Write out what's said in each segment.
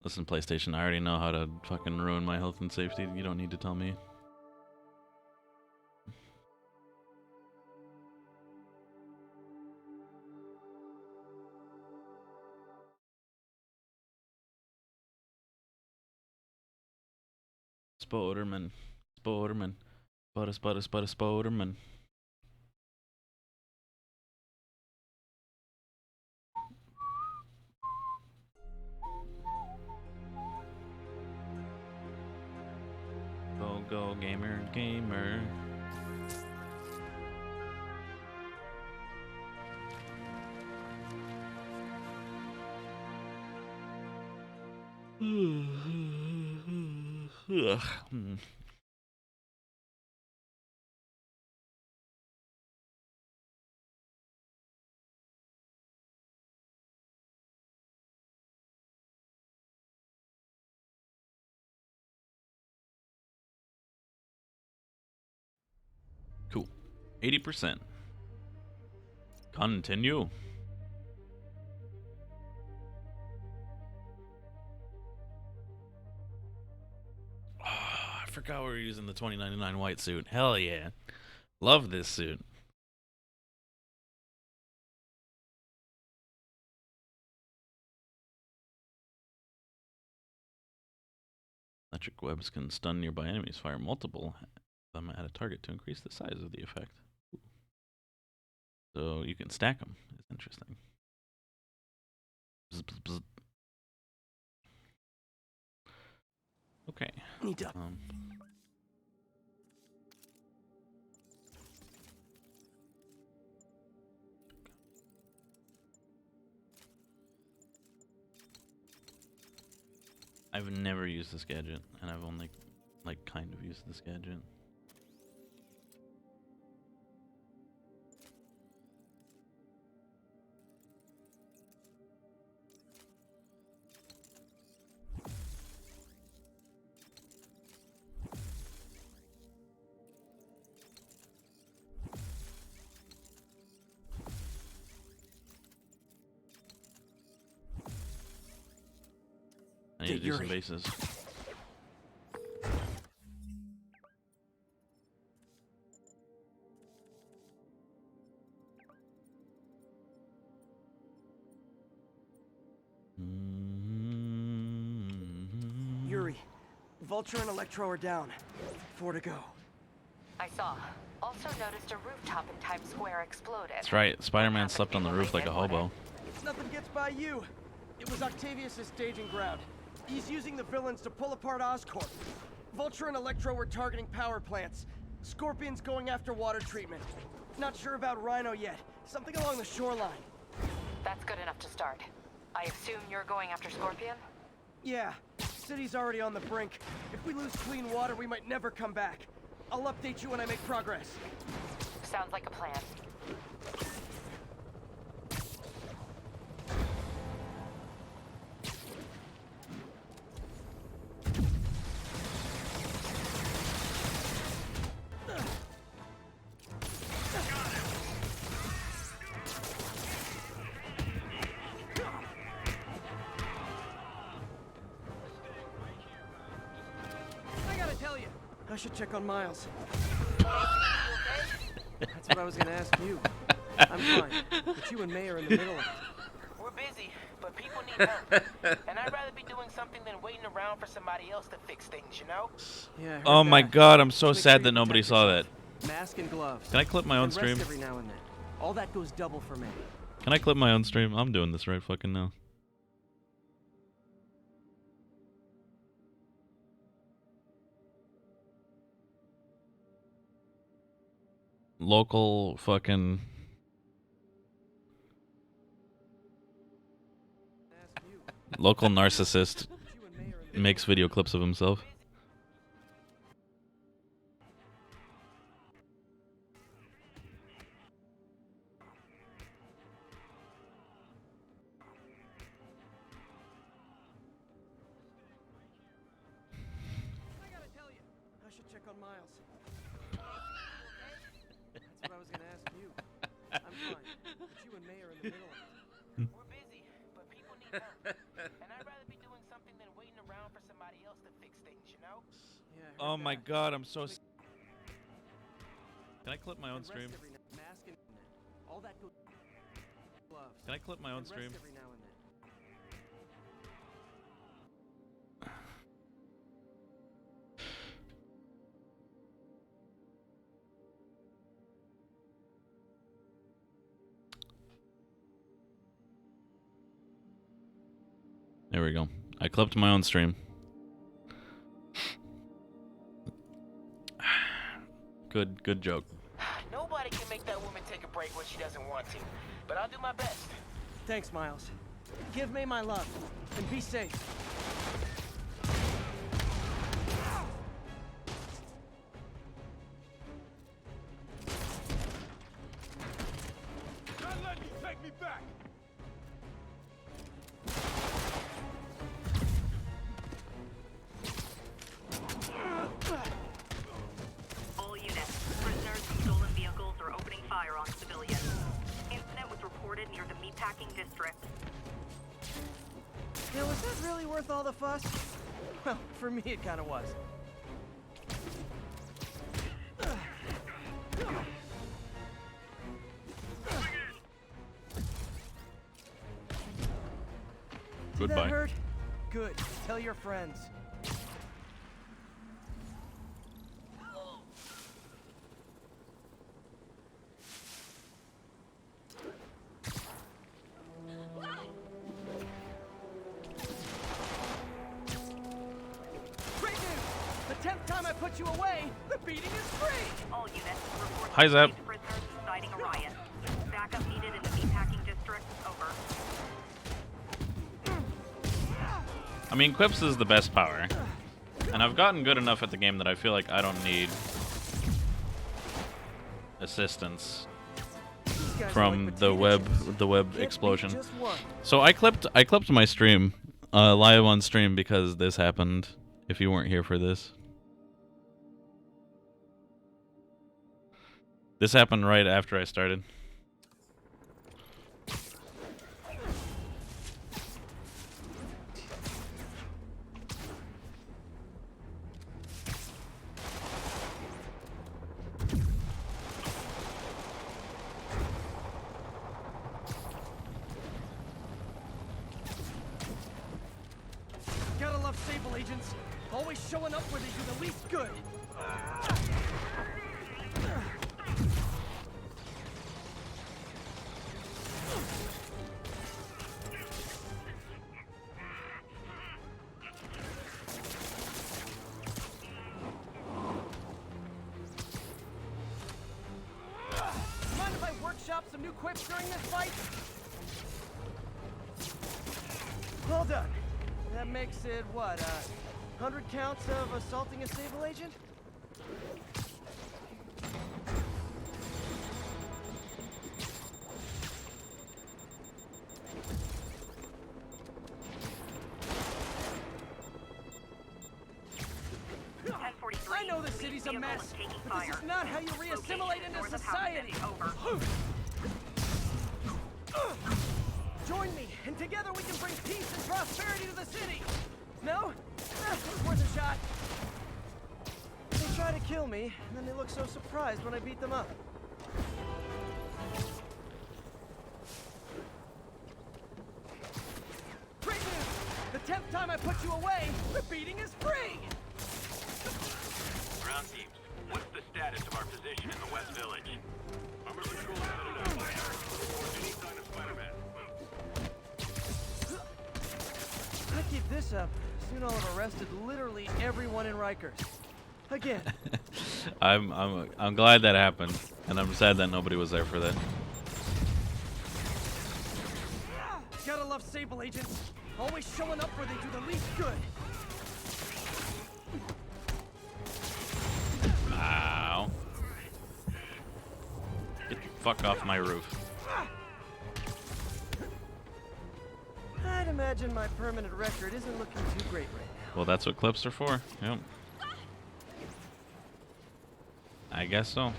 Listen, PlayStation, I already know how to fucking ruin my health and safety. You don't need to tell me. Spoderman. Spoderman. Spoderman. Go, gamer. Ugh. Cool. 80%. Continue. Oh, I forgot we were using the 2099 white suit. Hell yeah. Love this suit. Electric webs can stun nearby enemies, fire multiple them at a target to increase the size of the effect. So you can stack them. It's interesting. Bzz, bzz, bzz. Okay. Need to. I've never used this gadget, and I've only, like, kind of used this gadget. I need to do some bases. Yuri, Vulture and Electro are down. 4 to go. I saw. Also noticed a rooftop in Times Square exploded. That's right. Spider-Man slept on the roof like a hobo. Nothing gets by you. It was Octavius' staging ground. He's using the villains to pull apart Oscorp. Vulture and Electro were targeting power plants. Scorpion's going after water treatment. Not sure about Rhino yet. Something along the shoreline. That's good enough to start. I assume you're going after Scorpion? Yeah. City's already on the brink. If we lose clean water, we might never come back. I'll update you when I make progress. Sounds like a plan. I should check on Miles. That's what I was gonna ask you. I'm fine, but you and May are in the middle of it. We're busy, but people need help. And I'd rather be doing something than waiting around for somebody else to fix things, you know? Yeah, I heard Oh my that. god, I'm so Make sad sure that you nobody protect saw that. yourself. Mask and gloves. Can I clip my own And rest stream? every now and then. All that goes double for May. Can I clip my own stream? I'm doing this right fucking now. Local fucking local narcissist makes video clips of himself. I gotta tell you, I should check on Miles. That's what I was gonna ask you. I'm fine, but you and May are in the middle of it. We're busy, but people need help. And I'd rather be doing something than waiting Oh my god, I'm so. Can I clip my own stream? All that goes gloves. Can I clip my own And rest stream? every now and then. There we go. I clipped my own stream. Good joke. Nobody can make that woman take a break when she doesn't want to, but I'll do my best. Thanks, Miles. Give May my love, and be safe. Not letting you take me back! All units, prisoners and stolen vehicles are opening fire on civilians. Incident was reported near the meatpacking district. Now, was that really worth all the fuss? Well, for me, it kind of was. Did Goodbye. that hurt? Good. Tell your friends. Great news! The 10th time I put you away, the beating is free! All units report Hi, Zap. prisoners inciting a riot. Backup needed in the meatpacking district. Over. I mean, Quips is the best power. And I've gotten good enough at the game that I feel like I don't need assistance These guys are from like the potato web chips. the web Can't beat explosion. just one. So I clipped my stream live on stream because this happened. If you weren't here for this. This happened right after I started. Gotta love Sable agents. Always showing up where they do the least good. Mind if I workshop some new quips during this fight? All done. That makes it, what, 100 counts of assaulting a Sable agent? I know the city's a mess, but this is not how you re-assimilate into society! Over. Join me, and together we can bring peace and prosperity to the city! No? It's worth a shot. They try to kill me, and then they look so surprised when I beat them up. Great news! The 10th time I put you away, the beating is free! Ground teams, what's the status of our position in the West Village? Armor control headed up. Report any sign of Spider-Man. If I keep this up, soon I'll have arrested literally everyone in Rikers. Again. I'm glad that happened, and I'm sad that nobody was there for that. Gotta love Sable agents. Always showing up where they do the least good. Ow. Get the fuck off my roof. I'd imagine my permanent record isn't looking too great right now. Well, that's what clips are for. Yep. I guess so.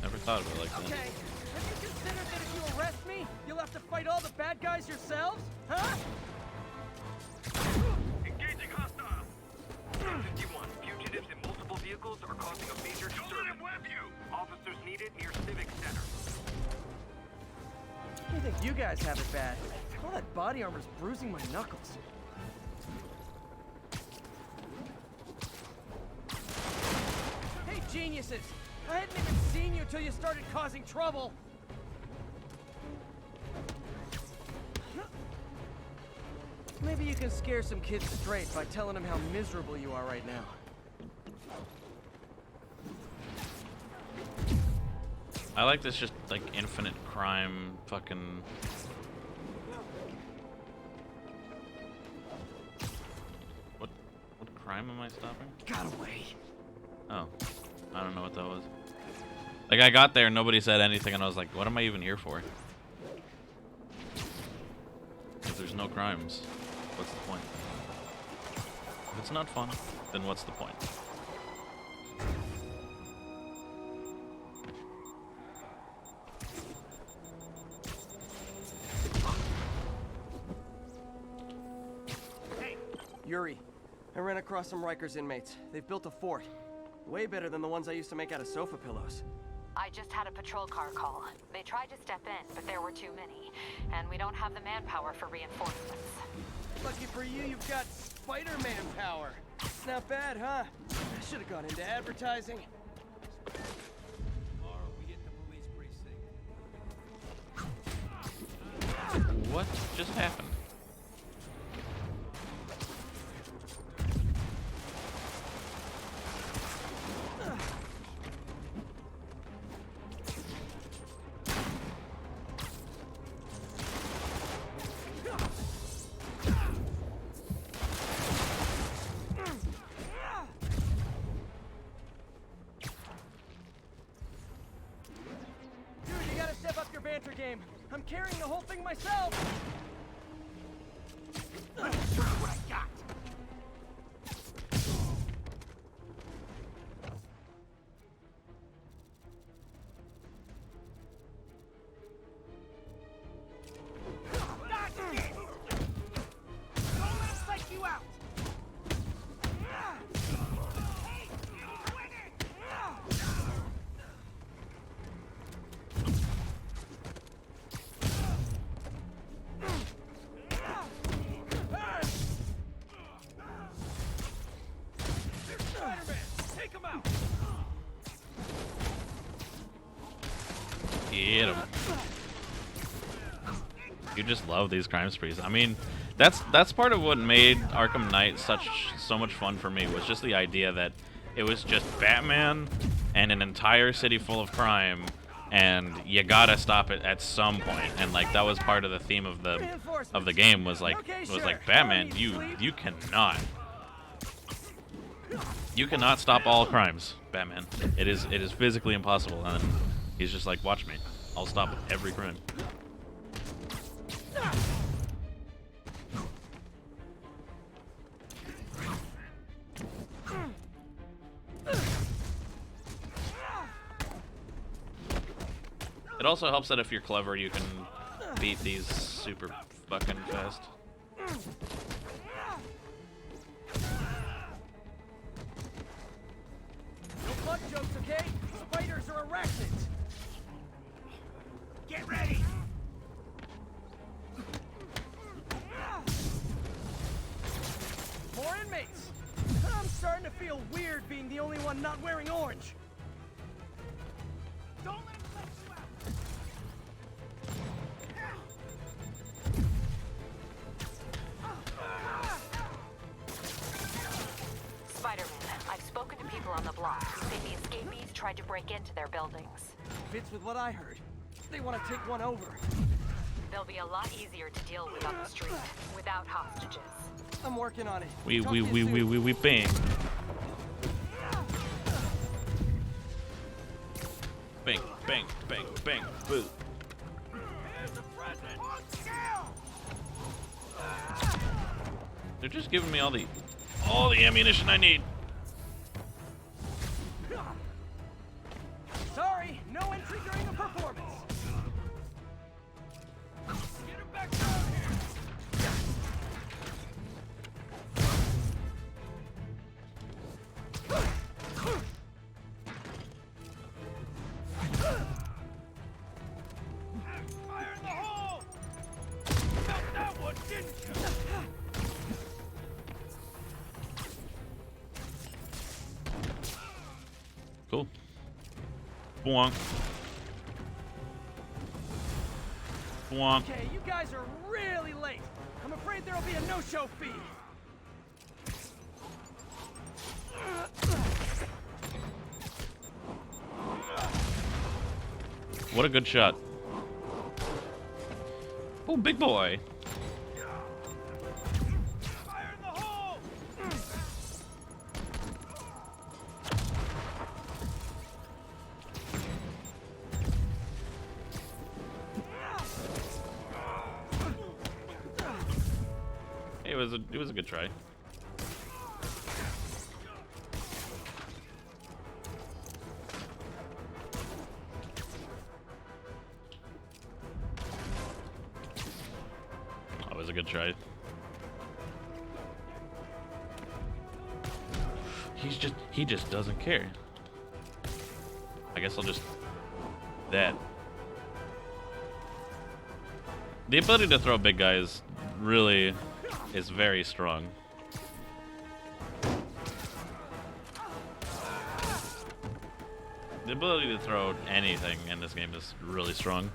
Never thought of it like that. Okay, have you considered that if you arrest me, you'll have to fight all the bad guys yourselves? Huh? Engage vehicles are causing a major disturbance. Don't let him web you! Officers needed near Civic Center. I think you guys have it bad. All that body armor's bruising my knuckles. Hey, geniuses! I hadn't even seen you till you started causing trouble! Maybe you can scare some kids straight by telling them how miserable you are right now. I like this just like infinite crime fucking. What crime am I stopping? Got away. Oh, I don't know what that was. Like I got there, nobody said anything, and I was like, what am I even here for? If there's no crimes, what's the point? If it's not fun, then what's the point? Yuri, I ran across some Rikers inmates. They've built a fort. Way better than the ones I used to make out of sofa pillows. I just had a patrol car call. They tried to step in, but there were too many. And we don't have the manpower for reinforcements. Lucky for you, you've got Spider-Man power. Not bad, huh? I should have gone into advertising. What just happened? Dude, you gotta step up your banter game. I'm carrying the whole thing myself. Show you what I got. Don't let him psych you out. Take him out. Get him. You just love these crime sprees. I mean, that's part of what made Arkham Knight so much fun for me, was just the idea that it was just Batman and an entire city full of crime, and you gotta stop it at some point. And like that was part of the theme of the game, was like Batman, you cannot stop all crimes, Batman. It is physically impossible. And then he's just like, watch me, I'll stop every crime. It also helps that if you're clever, you can beat these super fucking fast. No butt jokes, okay? Spiders are arachnids. Get ready. More inmates. I'm starting to feel weird being the only one not wearing orange. Don't let him let you out. Spider-Man, I've spoken to people on the block who say the escapees tried to break into their buildings. Fits with what I heard. They want to take one over. They'll be a lot easier to deal with on the street, without hostages. I'm working on it. We Talk to you soon. bang. Bang, bang, bang, bang, boo. They're just giving me all the ammunition I need. Sorry, no entry during the performance. Get him back down here. Cool. Bonk. Bonk. Okay, you guys are really late. I'm afraid there'll be a no-show fee. What a good shot. Oh, big boy. Fire in the hole! Hey, it was a good try. That was a good try. He just doesn't care. I guess I'll just that. The ability to throw big guys really is very strong. The ability to throw anything in this game is really strong.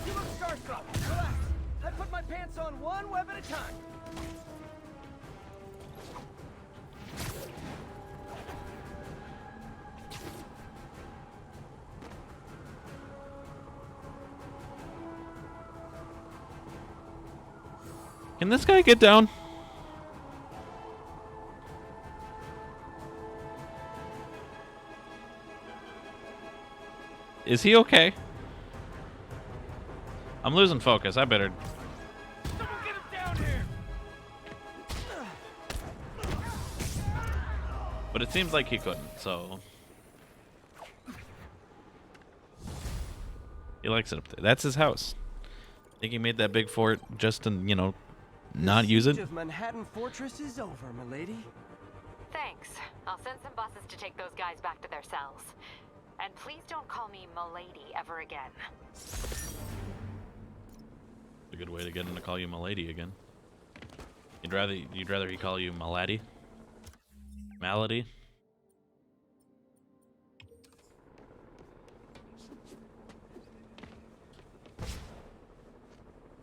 You look starstruck. Relax. I put my pants on one web at a time. Can this guy get down? Is he okay? I'm losing focus. I better. Someone get him down here. But it seems like he couldn't, so. He likes it up there. That's his house. Think he made that big fort just to, you know, not use it? Siege of Manhattan Fortress is over, milady. Thanks. I'll send some buses to take those guys back to their cells. And please don't call me Milady ever again. A good way to get him to call you Milady again. You'd rather he call you Malady? Malady?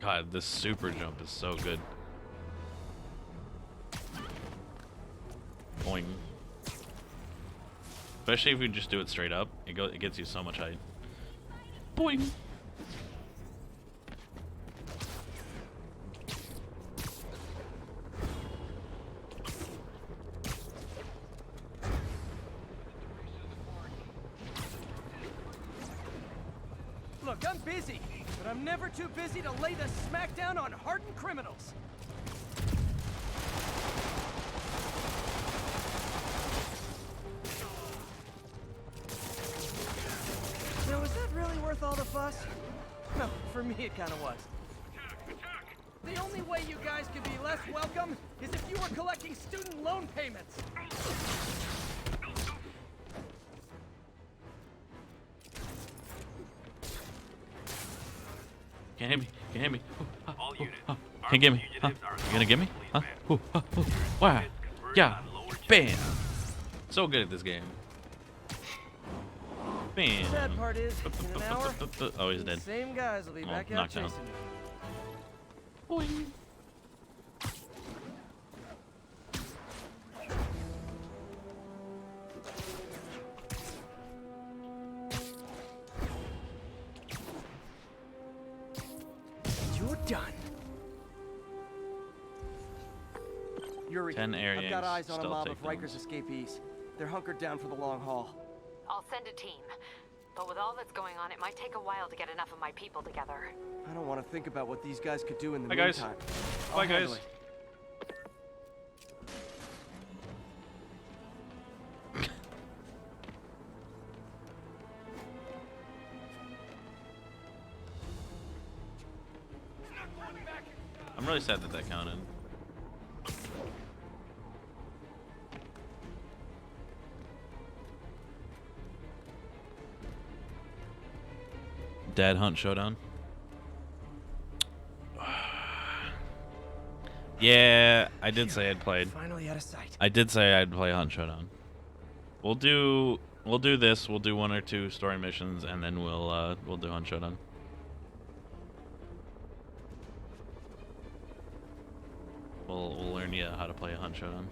God, this super jump is so good. Boing. Especially if you just do it straight up, it gets you so much height. Boing. Look, I'm busy, but I'm never too busy to lay the smackdown on hardened criminals. Now, was that really worth all the fuss? No, for me it kind of was. The only way you guys could be less welcome is if you were collecting student loan payments. Can't hit me. Can't hit me. All units. Can't get me. Huh? You gonna get me? Huh? Wow. Yeah. Bam. So good at this game. Bam. Sad part is, in an hour, Oh, he's dead. same guys will be Oh, back out knocked down. chasing me. Boing. You're done. Yuri, 10 air I've got yanks, eyes on a stealth mob of takedowns. Riker's escapees. They're hunkered down for the long haul. I'll send a team. But with all that's going on, it might take a while to get enough of my people together. I don't want to think about what these guys could do in the Hi, guys. meantime. Bye, I'll handle guys. it. I'm really sad that that counted. Dad Hunt Showdown. Yeah, I did say I'd played. Finally out of sight. I did say I'd play Hunt Showdown. We'll do this. We'll do 1 or 2 story missions, and then we'll do Hunt Showdown. We'll learn you how to play a Hunt Showdown.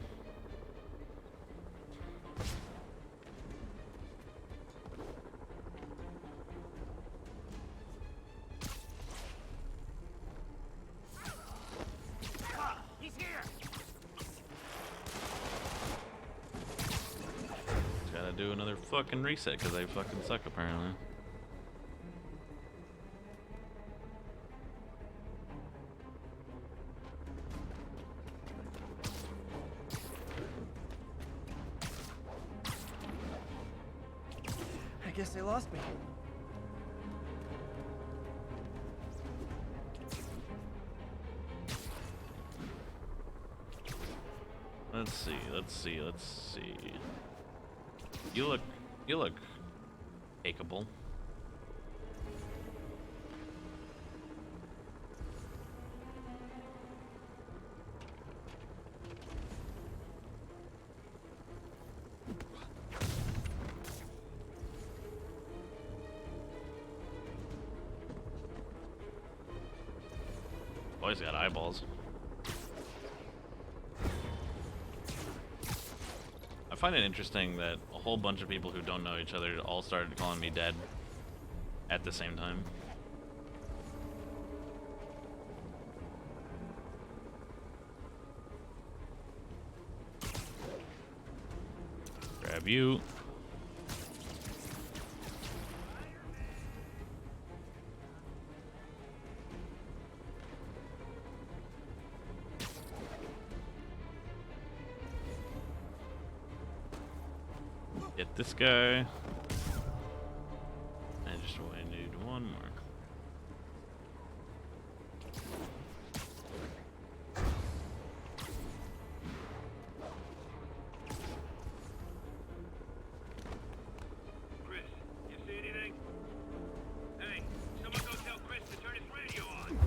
He's here. Gotta do another fucking reset because I fucking suck apparently. I guess they lost me. Let's see. You look takeable. Boy's got eyeballs. I find it interesting that a whole bunch of people who don't know each other all started calling me dead at the same time. Grab you. Get this guy. I just need 1 more. Chris, you see anything? Hey, someone go tell Chris to turn his radio on.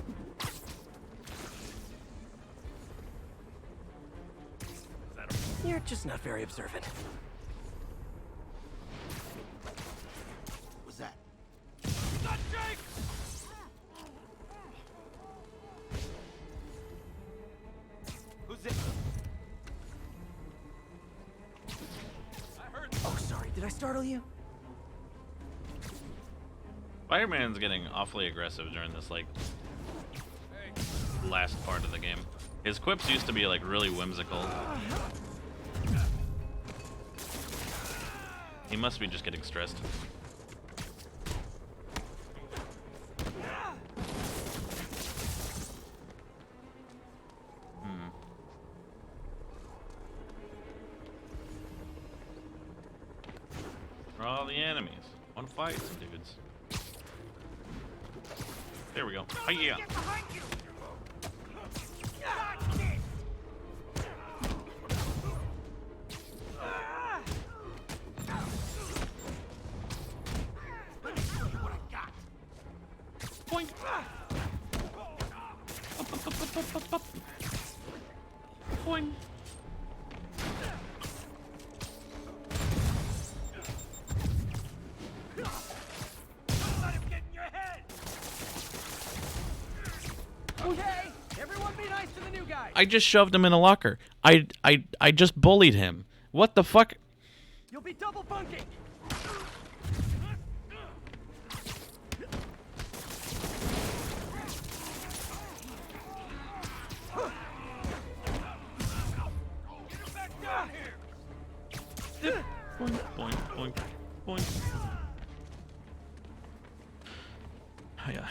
You're just not very observant. What's that? Who's it? Oh, sorry. Did I startle you? Spider-Man's getting awfully aggressive during this like last part of the game. His quips used to be like really whimsical. He must be just getting stressed. Where are all the enemies? One fight, dudes. There we go. Oh yeah. Boing. Boing. Let him get in your head! Okay, everyone be nice to the new guy. I just shoved him in a locker. I just bullied him. What the fuck? You'll be double bunking. Boing, boing, boing, boing. Oh, yeah.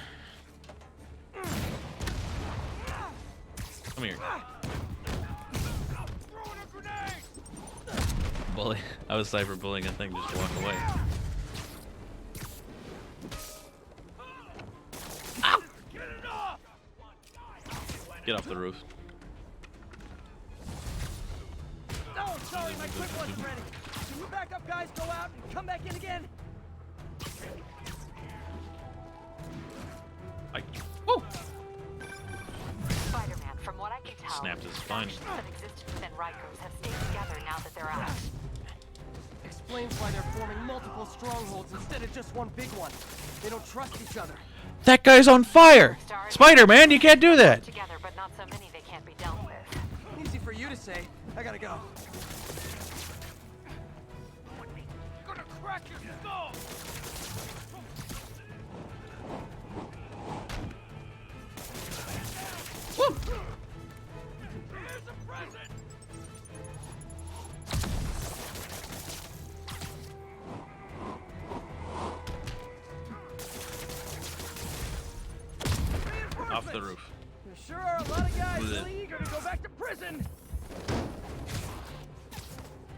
Come here. Bully. I was cyber bullying a thing, just walk away. Ow! Get off the roof. Oh, sorry, my quick wasn't ready. Can you back up, guys? Go out and come back in again. Spider-Man, from what I can tell, snapped his spine. Factions that existed within Rikers have stayed together now that they're out. Explains why they're forming multiple strongholds instead of just one big one. They don't trust each other. That guy's on fire! Spider-Man, you can't do that! Together, but not so many they can't be dealt with. Easy for you to say. I gotta go. Gonna crack your skull! Here's a present! Off the roof. There sure are a lot of guys Blech. really eager to go back to prison.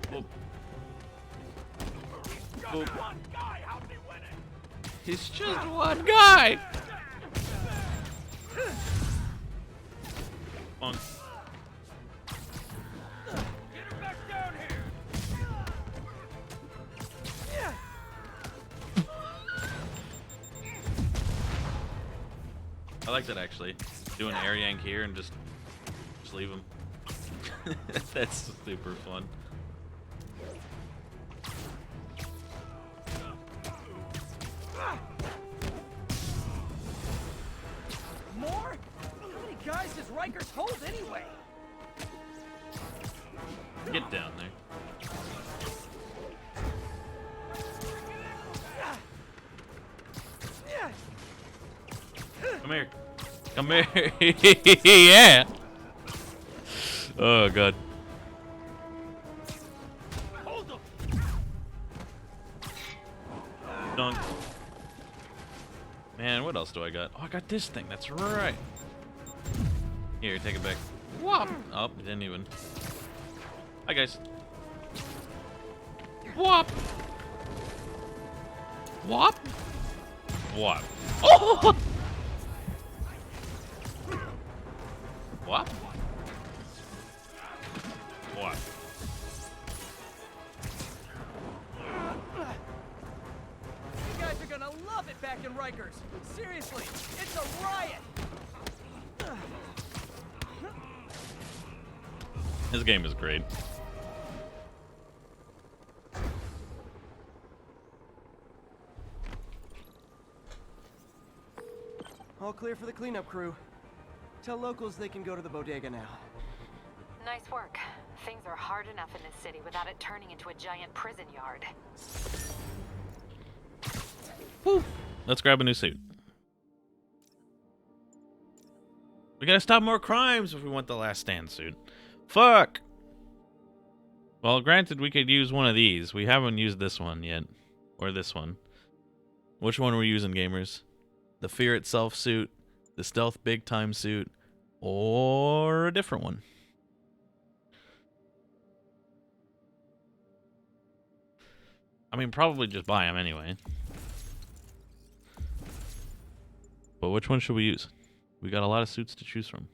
Boop. Boop. He's just one guy! Bonk. Get him back down here. I like that actually. Do an air yank here and just leave him. That's super fun. More? How many guys does Rikers hold anyway? Get down there. Come here. Come here. Yeah. Oh god. Hold them. Dunk. Man, what else do I got? Oh, I got this thing. That's right. Here, take it back. Whop. Oh, it didn't even. Hi, guys. Whop. Whop. Whop. Oh! Whop. Whop. You guys are gonna love it back in Rikers. Seriously, it's a riot. This game is great. All clear for the cleanup crew. Tell locals they can go to the bodega now. Nice work. Things are hard enough in this city without it turning into a giant prison yard. Woo. Let's grab a new suit. We gotta stop more crimes if we want the Last Stand suit. Fuck! Well, granted, we could use one of these. We haven't used this one yet. Or this one. Which one are we using, gamers? The Fear Itself suit, the Stealth Big Time suit, or a different one? I mean, probably just buy them anyway. But which one should we use? We got a lot of suits to choose from.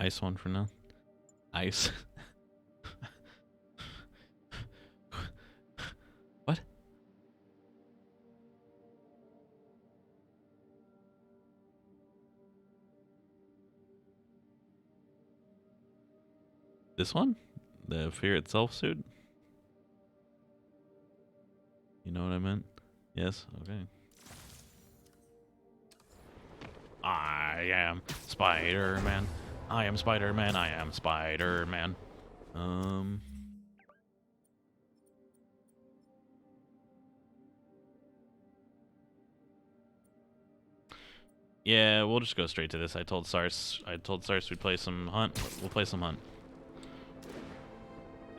Ice one for now. Ice. What? This one? The Fear Itself suit? You know what I meant? Yes? Okay. I am Spider-Man. I am Spider-Man. I am Spider-Man. Yeah, we'll just go straight to this. I told Sars we'd play some Hunt. We'll play some Hunt.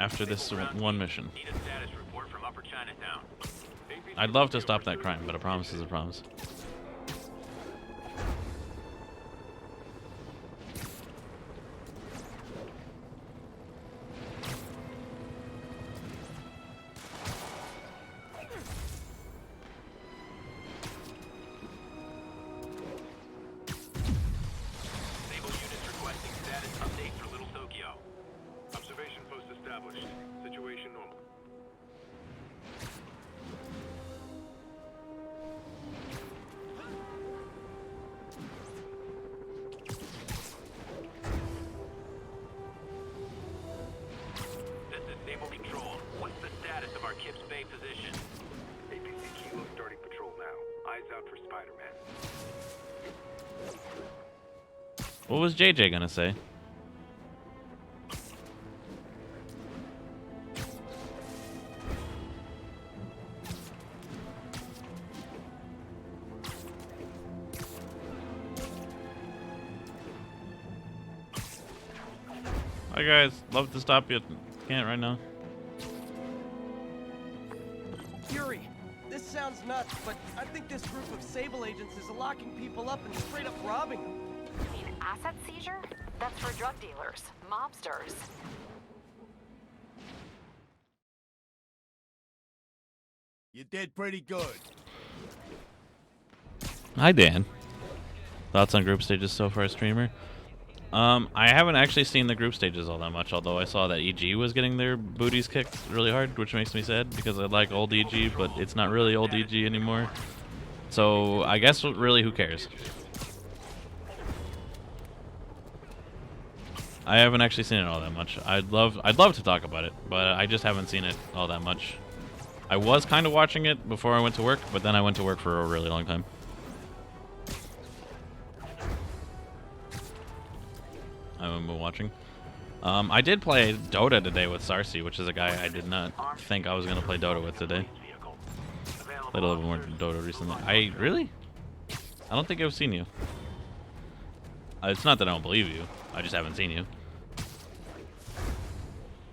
After this one mission. Need a status report from Upper Chinatown. I'd love to stop that crime, but a promise is a promise. established. Situation normal. This is Naval Control. What's the status of our Kips Bay position? APC Kilo starting patrol now. Eyes out for Spider-Man. What was JJ gonna say? Hi guys, love to stop you. Can't right now. Fury, this sounds nuts, but I think this group of Sable agents is locking people up and straight up robbing them. You mean asset seizure? That's for drug dealers, mobsters. You did pretty good. Hi Dan. Thoughts on group stages so far, streamer? I haven't actually seen the group stages all that much, although I saw that EG was getting their booties kicked really hard, which makes me sad because I like old EG, but it's not really old EG anymore. So I guess really who cares? I haven't actually seen it all that much. I'd love to talk about it, but I just haven't seen it all that much. I was kind of watching it before I went to work, but then I went to work for a really long time. I haven't been watching. I did play Dota today with Sarsi, which is a guy I did not think I was going to play Dota with today. Played a little bit more Dota recently. I don't think I've seen you. It's not that I don't believe you. I just haven't seen you.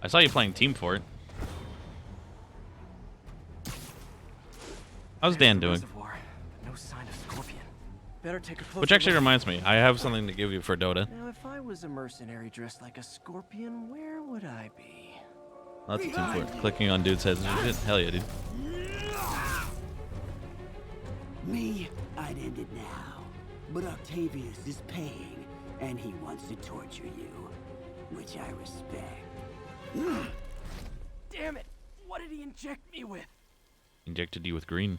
I saw you playing Team Fort. How's Dan doing? No sign of Scorpion. Better take a closer Which actually look. reminds me, I have something to give you for Dota. Now, if I was a mercenary dressed like a scorpion, where would I be? Lots of Team Fort. Clicking on dudes' heads and shit. Hell yeah, dude. Me, I'd end it now. But Octavius is paying, and he wants to torture you, which I respect. Damn it! What did he inject me with? Injected you with green.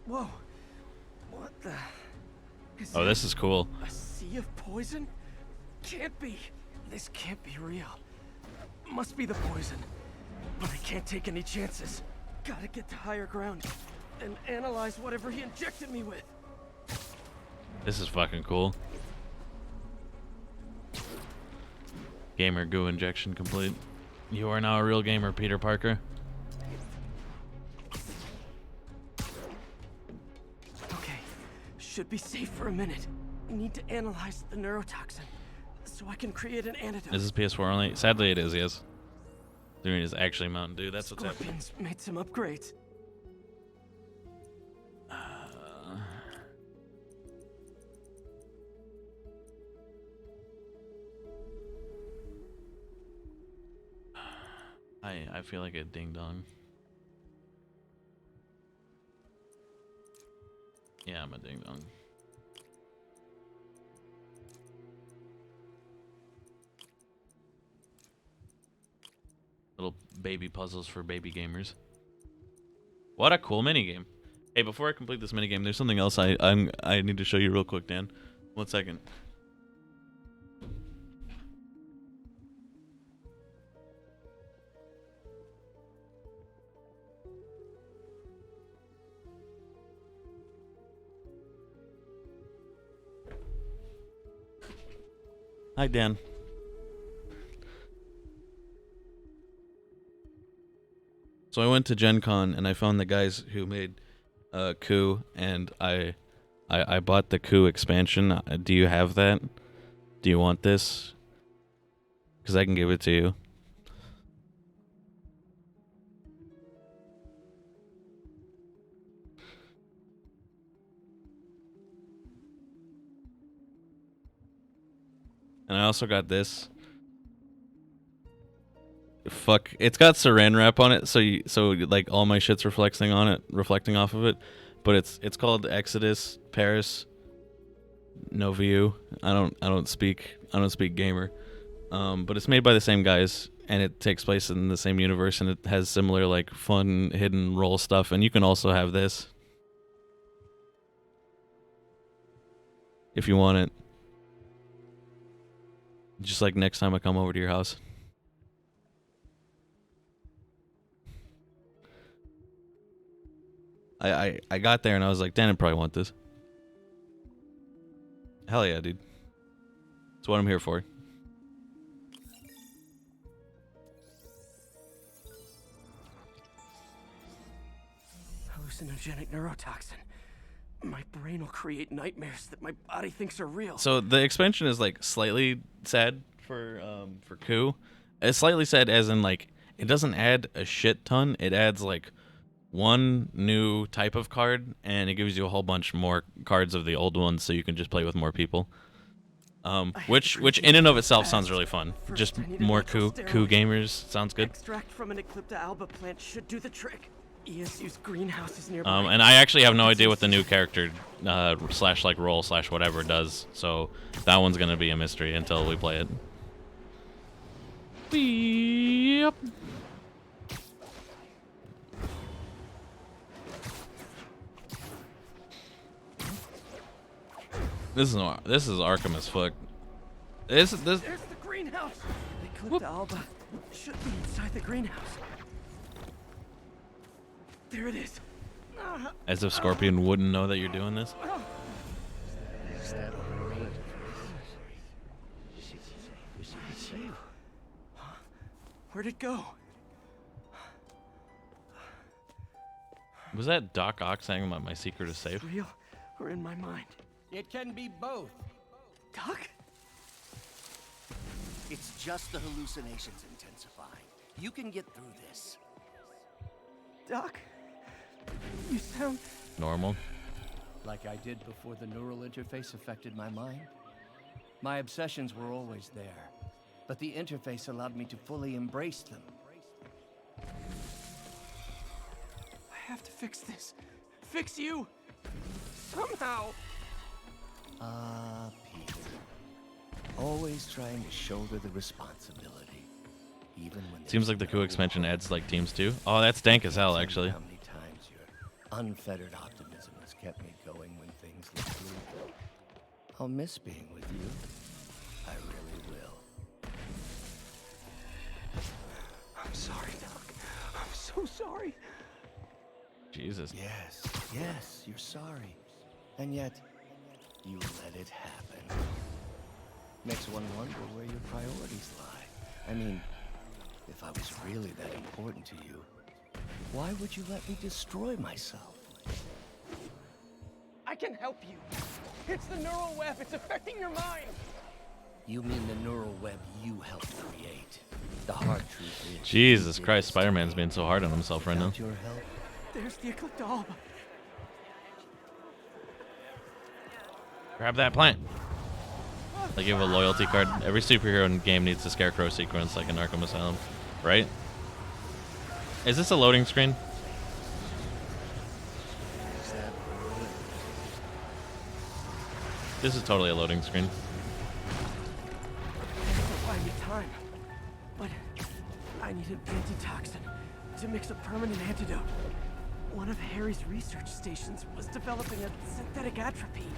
Whoa! What the? Oh, this is cool. A sea of poison? Can't be. This can't be real. Must be the poison. But I can't take any chances. Gotta get to higher ground and analyze whatever he injected me with. This is fucking cool. Gamer goo injection complete. You are now a real gamer, Peter Parker. Okay, should be safe for a minute. Need to analyze the neurotoxin so I can create an antidote. Is this PS4 only? Sadly, it is, yes. Doing it is actually Mountain Dew. That's what's happening. Scorpions made some upgrades. I feel like a ding dong. Yeah, I'm a ding dong. Little baby puzzles for baby gamers. What a cool minigame. Hey, before I complete this minigame, there's something else I need to show you real quick, Dan. 1 second. Hi, Dan. So I went to Gen Con and I found the guys who made Coup, and I bought the Coup expansion. Do you have that? Do you want this? Because I can give it to you. And I also got this. Fuck, it's got saran wrap on it, so like all my shit's reflecting off of it. But it's called Exodus Paris no view. I don't speak gamer. But it's made by the same guys, and it takes place in the same universe, and it has similar like fun hidden role stuff. And you can also have this if you want it. Just like next time I come over to your house. I got there and I was like, Dan, I probably want this. Hell yeah, dude. That's what I'm here for. Hallucinogenic neurotoxin. My brain will create nightmares that my body thinks are real. So the expansion is like slightly sad for Ku. It's slightly sad as in like it doesn't add a shit ton. It adds like one new type of card, and it gives you a whole bunch more cards of the old ones, so you can just play with more people. Which in and of itself sounds really fun. Just more Ku gamers sounds good. Extract from an Eclipta alba plant should do the trick. ESU's greenhouse is nearby. And I actually have no idea what the new character slash like role slash whatever does, so that one's gonna be a mystery until we play it. Yep. This is Arkham as fuck. This. There's the greenhouse. Eclipta alba should be inside the greenhouse. There it is. As if Scorpion wouldn't know that you're doing this. Where'd it go? Was that Doc Ock saying that my secret is safe? Real or in my mind? It can be both. Doc? It's just the hallucinations intensifying. You can get through this. Doc? You sound... Normal. Like I did before the neural interface affected my mind. My obsessions were always there, but the interface allowed me to fully embrace them. I have to fix this. Fix you! Somehow! Peter. Always trying to shoulder the responsibility, even when Seems like the Ku expansion adds like teams too. Oh, that's dank as hell, actually. How many times your unfettered optimism has kept me going when things look bleak. I'll miss being with you. I really will. I'm sorry, Doc. I'm so sorry. Jesus. Yes, you're sorry. And yet, you let it happen. Makes one wonder where your priorities lie. I mean, if I was really that important to you, why would you let me destroy myself? I can help you. It's the neural web. It's affecting your mind. You mean the neural web you helped create? The hard truth is... Jesus Christ, Spider-Man's being so hard on himself right now. Without your help, There's the Eclipta alba. Grab that plant. Like you have a loyalty card. Every superhero in the game needs a Scarecrow sequence like in Arkham Asylum, right? Is this a loading screen? This is totally a loading screen. It'll buy me time. But I need an antitoxin to mix a permanent antidote. One of Harry's research stations was developing a synthetic atropine.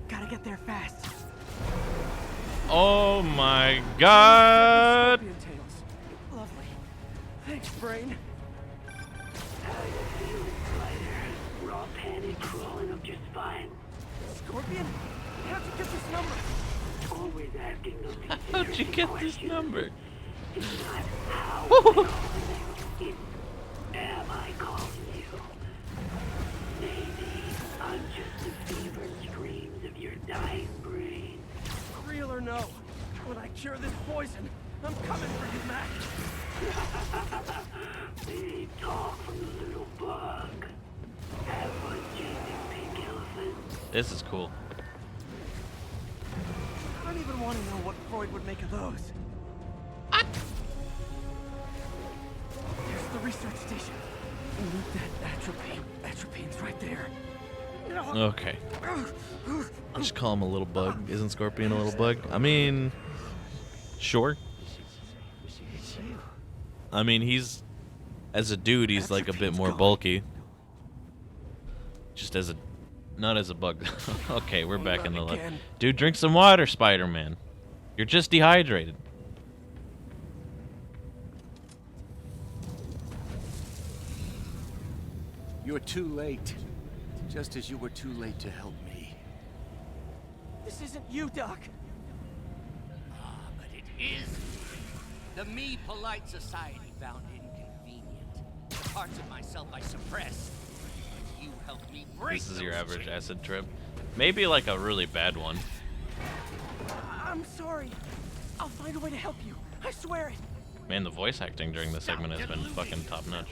Gotta get there fast. Oh my god! Scorpion tails. Lovely. Thanks, Brain. We're all panic crawling up just fine. Scorpion? How'd you get this number? Always asking those How'd you get this number? It's not how I'm calling you. It's am I calling you? Maybe I'm just the fevered screams of your dying brain. Real or no, when I cure this poison, I'm coming for you, Mac. Big talk from the little bug. Have fun chasing pink elephants. This is cool. I don't even want to know what Freud would make of those. There's the research station. We need that atropine. Atropine's right there. Okay. Just call him a little bug. Isn't Scorpion a little bug? I mean, sure. I mean, he's, as a dude, he's like a bit more bulky. Just as a, not as a bug. Okay, we're back in the light. Dude, drink some water, Spider-Man. You're just dehydrated. You're too late. Just as you were too late to help me. This isn't you, Doc. Ah, but it is. The me polite society found inconvenient. The parts of myself I suppressed. But you helped me break This is your those average chains. acid trip. Maybe like a really bad one. I'm sorry. I'll find a way to help you. I swear it. Man, the voice acting during this segment has been fucking top notch.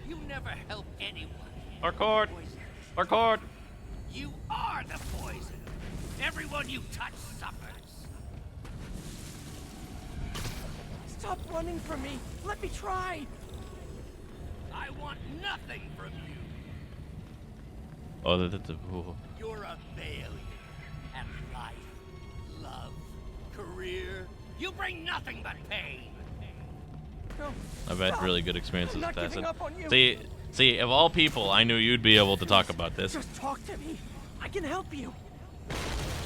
You never help anyone. Hardcore! Hardcore! You are the poison. Everyone you touch suffers. Stop running from me. Let me try. I want nothing from you. Oh, ooh. You're a failure at life, love, career. You bring nothing but pain. No. I've had Stop. really good experiences I'm with not giving acid. up on you. See, of all people, I knew you'd be able to talk about this. Just talk to me. I can help you.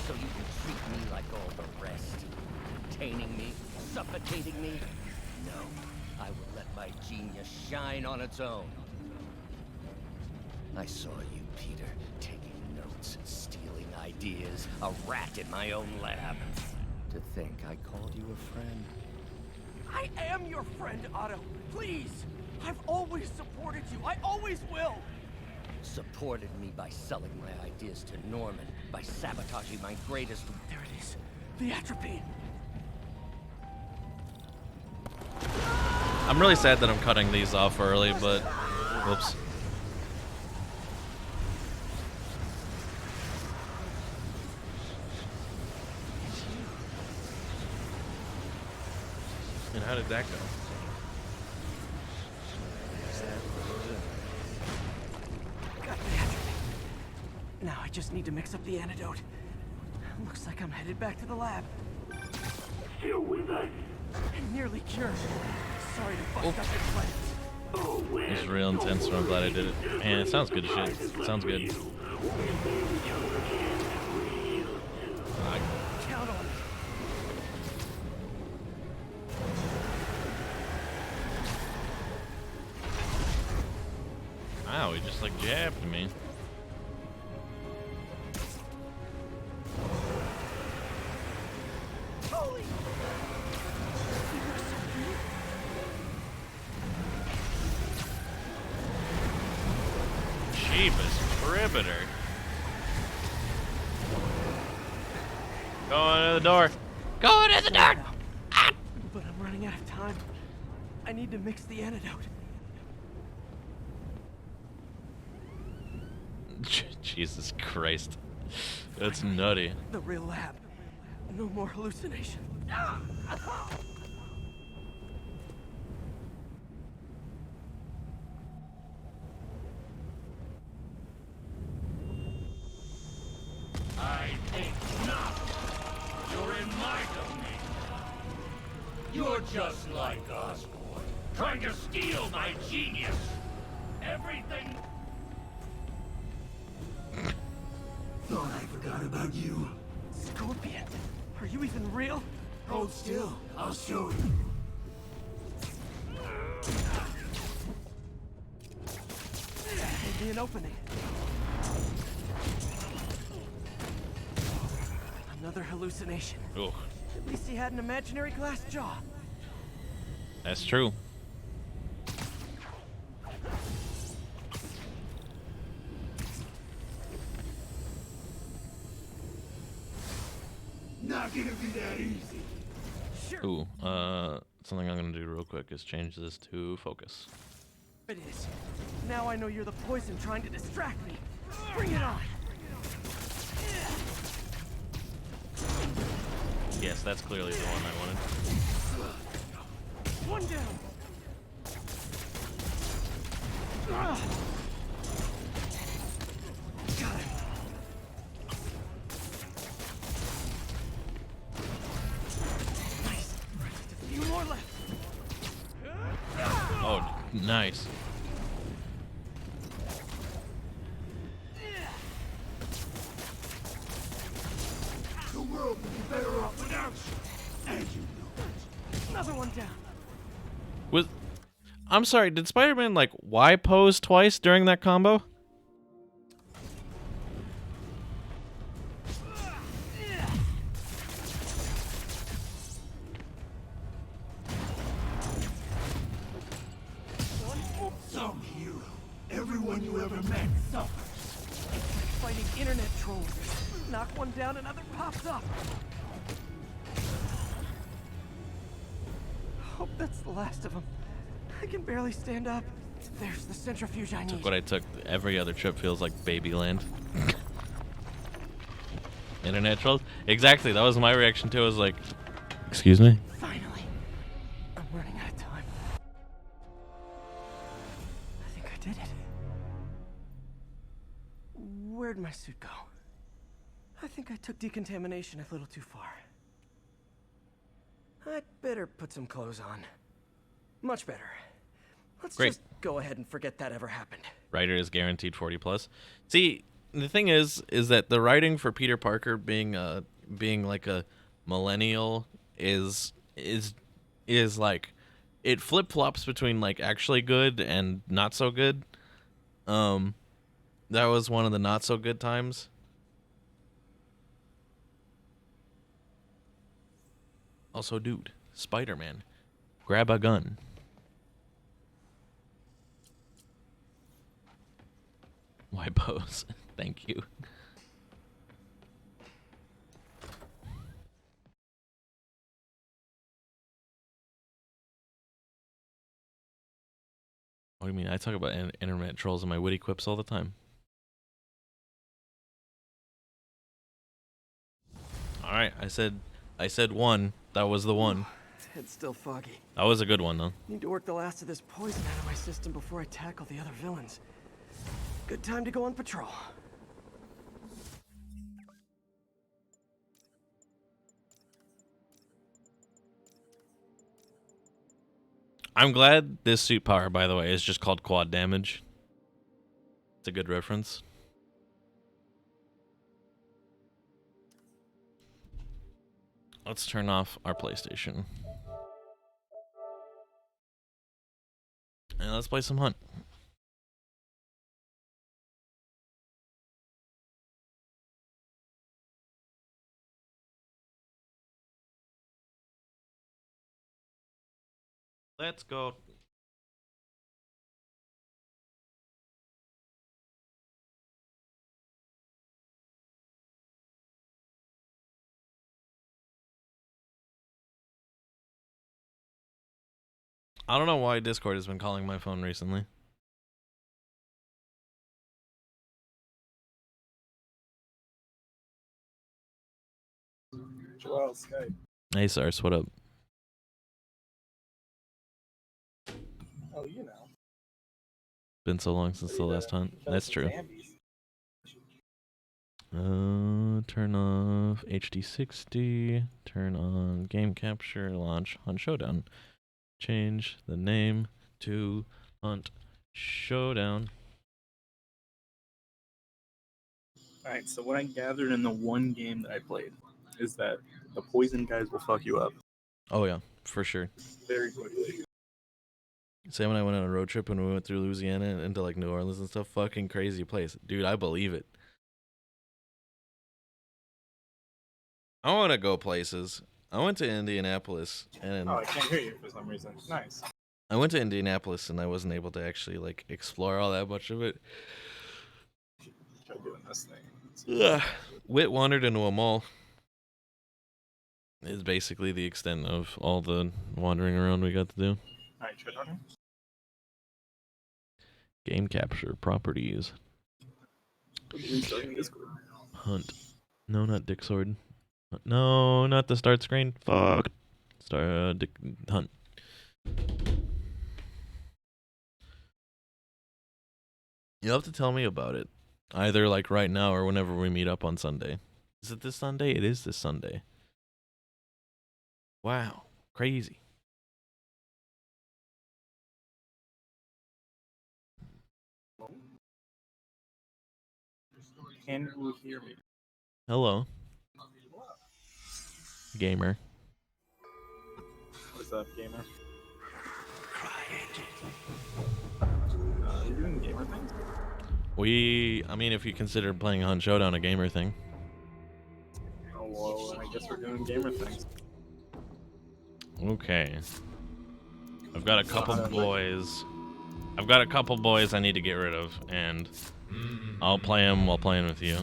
So you can treat me like all the rest. Containing me, suffocating me. No, I will let my genius shine on its own. I saw you, Peter, taking notes, stealing ideas, a rat in my own lab. To think I called you a friend. I am your friend, Otto. Please. I've always supported you. I always will. Supported me by selling my ideas to Norman, by sabotaging my greatest. There it is. The atropine. I'm really sad that I'm cutting these off early, but whoops. And how did that go? Got the atropine. Now I just need to mix up the antidote. Looks like I'm headed back to the lab. Still with us? I'm nearly cured. Sorry to bust up your plans. Oh, well. It was real intense, and I'm glad I did it. Man, it sounds good as shit. It sounds good. Count on it. Wow, he just like jabbed me. Holy! Jeepus Cribbiter. Going to the door. Go to the door! But I'm running out of time. I need to mix the antidote. Jesus Christ. That's nutty. The real lab. No more hallucination. I think not. You're in my domain. You're just like Osborn, trying to steal my genius. Everything. Thought I forgot about you. Scorpion, are you even real? Hold still. I'll show you. Maybe an opening. Another hallucination. Ugh, At least he had an imaginary glass jaw. that's true. Not gonna be that easy. Sure Ooh, something I'm gonna do real quick is change this to focus. it is. Now I know you're the poison trying to distract me. Bring it on. Yes, that's clearly the one I wanted. One down. Got it. Nice. The world would be better off without you. And you know it. Another one down. I'm sorry, did Spider-Man, like, Y-pose twice during that combo? Some hero. Everyone you ever met suffers. Fighting internet trolls. Knock one down, another pops up. Hope that's the last of them. I can barely stand up. There's the centrifuge I need. Took what I took. Every other trip feels like Babyland. Internet trolls? Exactly, that was my reaction too. I was like, excuse me? Finally. I'm running out of time. I think I did it. Where'd my suit go? I think I took decontamination a little too far. I'd better put some clothes on. Much better. Let's Great. just go ahead and forget that ever happened. Writer is guaranteed 40 plus. See, the thing is that the writing for Peter Parker being like a millennial is like, it flip flops between like actually good and not so good. That was one of the not so good times. Also, dude, Spider-Man, grab a gun. Why pose? Thank you. What do you mean? I talk about internet trolls and my witty quips all the time. All right, I said one. That was the one. Head's still foggy. That was a good one, though. Need to work the last of this poison out of my system before I tackle the other villains. Good time to go on patrol. I'm glad this suit power, by the way, is just called quad damage. It's a good reference. Let's turn off our PlayStation. And let's play some Hunt. Let's go. I don't know why Discord has been calling my phone recently. Joel, Skype. Hey, Sars, what up? Oh, you know. Been so long since the last hunt. That's true. Turn off HD60. Turn on game capture. Launch Hunt Showdown. Change the name to Hunt Showdown. Alright, so what I gathered in the one game that I played is that the poison guys will fuck you up Oh yeah, for sure. very quickly. Sam and I went on a road trip when we went through Louisiana and into like New Orleans and stuff. Fucking crazy place. Dude, I believe it. I want to go places. I went to Indianapolis and Oh, I can't hear you for some reason. Nice. I went to Indianapolis and I wasn't able to actually like explore all that much of it. Try doing this thing. Ugh. Wit wandered into a mall. Is basically the extent of all the wandering around we got to do. Alright, try talking. Game capture properties. Restarting Discord. Hunt. No, not Dick Sword. No, not the start screen. Fuck. Hunt. You'll have to tell me about it. Either like right now or whenever we meet up on Sunday. Is it this Sunday? It is this Sunday. Wow. Crazy. Can you hear me? Hello. Gamer. What's up, gamer? You're doing gamer things? I mean, if you consider playing Hunt Showdown a gamer thing. Oh, well, I guess we're doing gamer things. Okay. I've got a couple boys. I've got a couple boys I need to get rid of, and I'll play them while playing with you.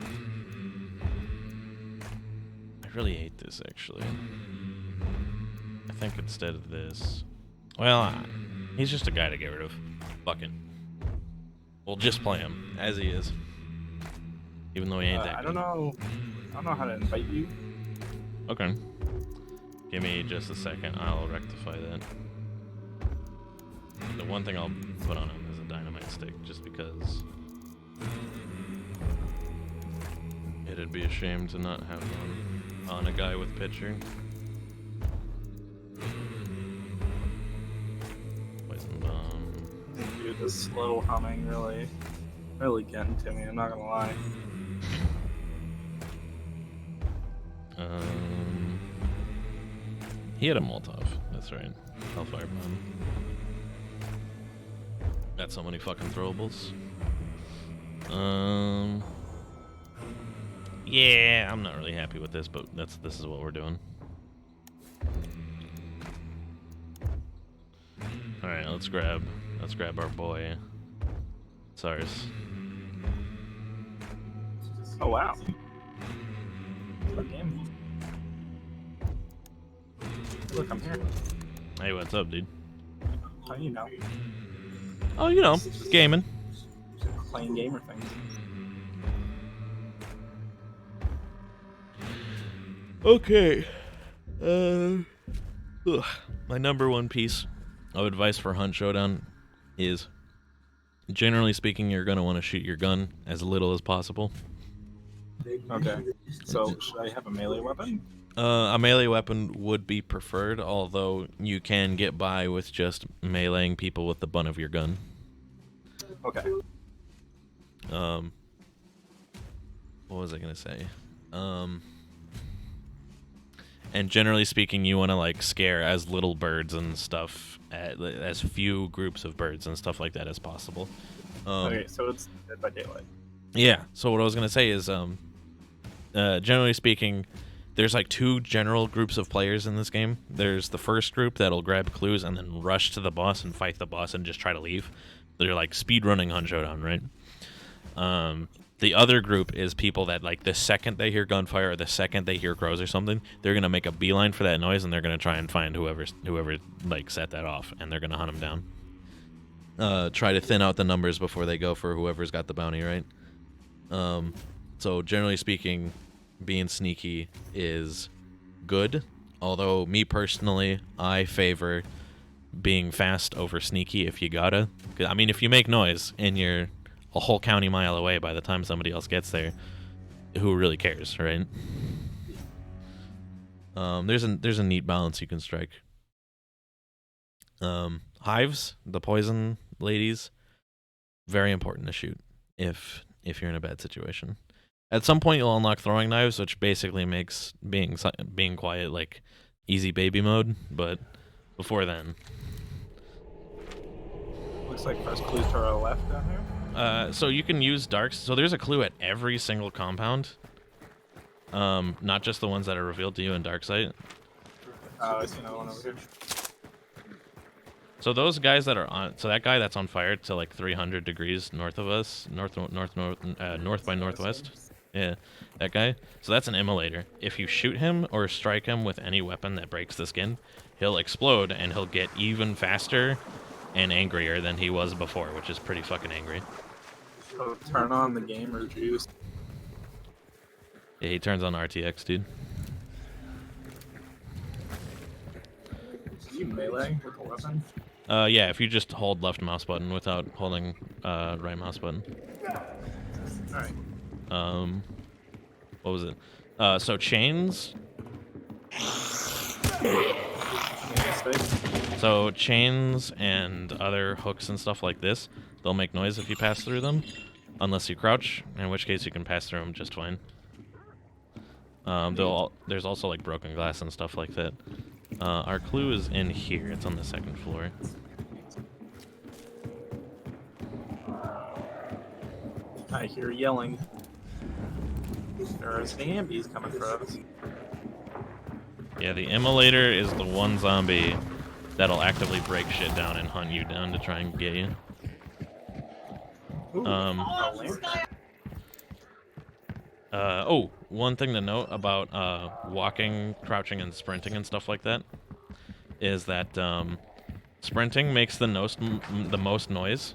I really hate this, actually. I think instead of this... Well, he's just a guy to get rid of. Fucking. We'll just play him, as he is. Even though he ain't that I good. don't know how to invite you. Okay. Give me just a second, I'll rectify that. The one thing I'll put on him is a dynamite stick, just because it'd be a shame to not have one on a guy with pitcher. Poison bomb. Dude, this slow humming really getting to me, I'm not gonna lie. He had a Molotov, that's right. Hellfire bomb. Got so many fucking throwables. Yeah, I'm not really happy with this, but this is what we're doing. All right, let's grab our boy Sars. Oh wow. Good game. Look, I'm here. Hey, what's up, dude? How you know? Oh, you know, gaming. Playing gamer things. Okay. My number one piece of advice for Hunt Showdown is, generally speaking, you're going to want to shoot your gun as little as possible. Okay. So, should I have a melee weapon? A melee weapon would be preferred, although you can get by with just meleeing people with the butt of your gun. Okay. What was I gonna say? And generally speaking, you want to like scare as little birds and stuff, as few groups of birds and stuff like that as possible. Okay, so it's Dead by Daylight. Yeah. So what I was gonna say is, generally speaking, there's like two general groups of players in this game. There's the first group that'll grab clues and then rush to the boss and fight the boss and just try to leave. They're like speedrunning Hunt Showdown, right? The other group is people that, like, the second they hear gunfire or the second they hear crows or something, they're gonna make a beeline for that noise and they're gonna try and find whoever like set that off, and they're gonna hunt them down. Try to thin out the numbers before they go for whoever's got the bounty, right? So generally speaking, being sneaky is good, although me personally, I favor being fast over sneaky if you gotta. I mean, if you make noise and you're a whole county mile away by the time somebody else gets there, who really cares, right? There's a neat balance you can strike. Hives, the poison ladies, very important to shoot if you're in a bad situation. At some point, you'll unlock throwing knives, which basically makes being quiet like easy baby mode. But before then, Looks like first clues to our left down here. so you can use darks. So there's a clue at every single compound, not just the ones that are revealed to you in Darksight. I see another one over here. So those guys that are on, so that guy that's on fire to like 300 degrees north of us, north by northwest. Yeah, that guy. So that's an immolator. If you shoot him or strike him with any weapon that breaks the skin, he'll explode and he'll get even faster and angrier than he was before, which is pretty fucking angry. So turn on the gamer juice. Yeah, he turns on RTX, dude. You melee with a weapon? Yeah, if you just hold left mouse button without holding right mouse button. Alright. What was it? So chains. So chains and other hooks and stuff like this, they'll make noise if you pass through them, unless you crouch, in which case you can pass through them just fine. There's also like broken glass and stuff like that. Our clue is in here. It's on the 2nd floor. I hear yelling. There's zombies coming for us. Yeah, the immolator is the one zombie that'll actively break shit down and hunt you down to try and get you. Oh, one thing to note about walking, crouching, and sprinting and stuff like that is that sprinting makes the most noise.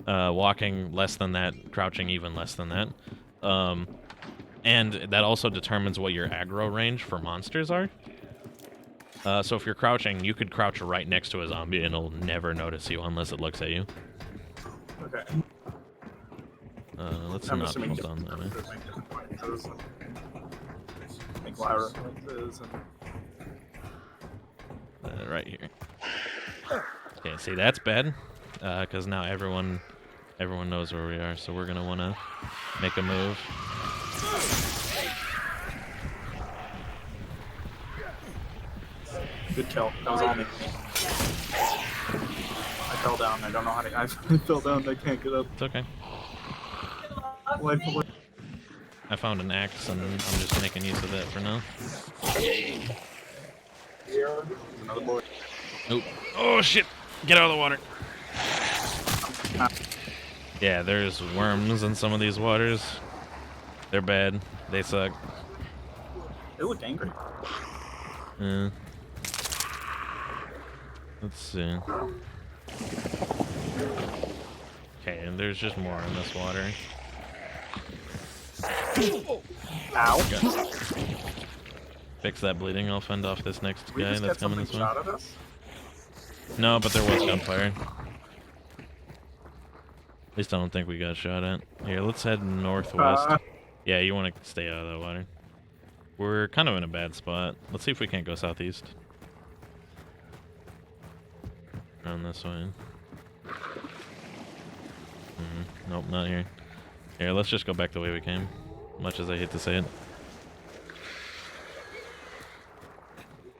Walking less than that, crouching even less than that. And that also determines what your aggro range for monsters are. So if you're crouching, you could crouch right next to a zombie and it'll never notice you unless it looks at you. Okay. Let's not fall down that way. Right here. Okay, see, that's bad. Because now everyone knows where we are, so we're gonna want to make a move. Good kill. That was all me. I fell down. I don't know how to. I fell down. I can't get up. It's okay. Life. I found an axe, and I'm just making use of that for now. Another boy. Nope. Oh shit! Get out of the water. Yeah, there's worms in some of these waters. They're bad. They suck. They look angry. Let's see. Okay, and there's just more in this water. Ow. Fix that bleeding. I'll fend off this next We guy just that's get coming this something way. shot at us? No, but there was gunfire. At least I don't think we got shot at. Here, let's head northwest. Yeah, you want to stay out of the water. We're kind of in a bad spot. Let's see if we can't go southeast. Around this way. Nope, not here. Here, let's just go back the way we came. Much as I hate to say it.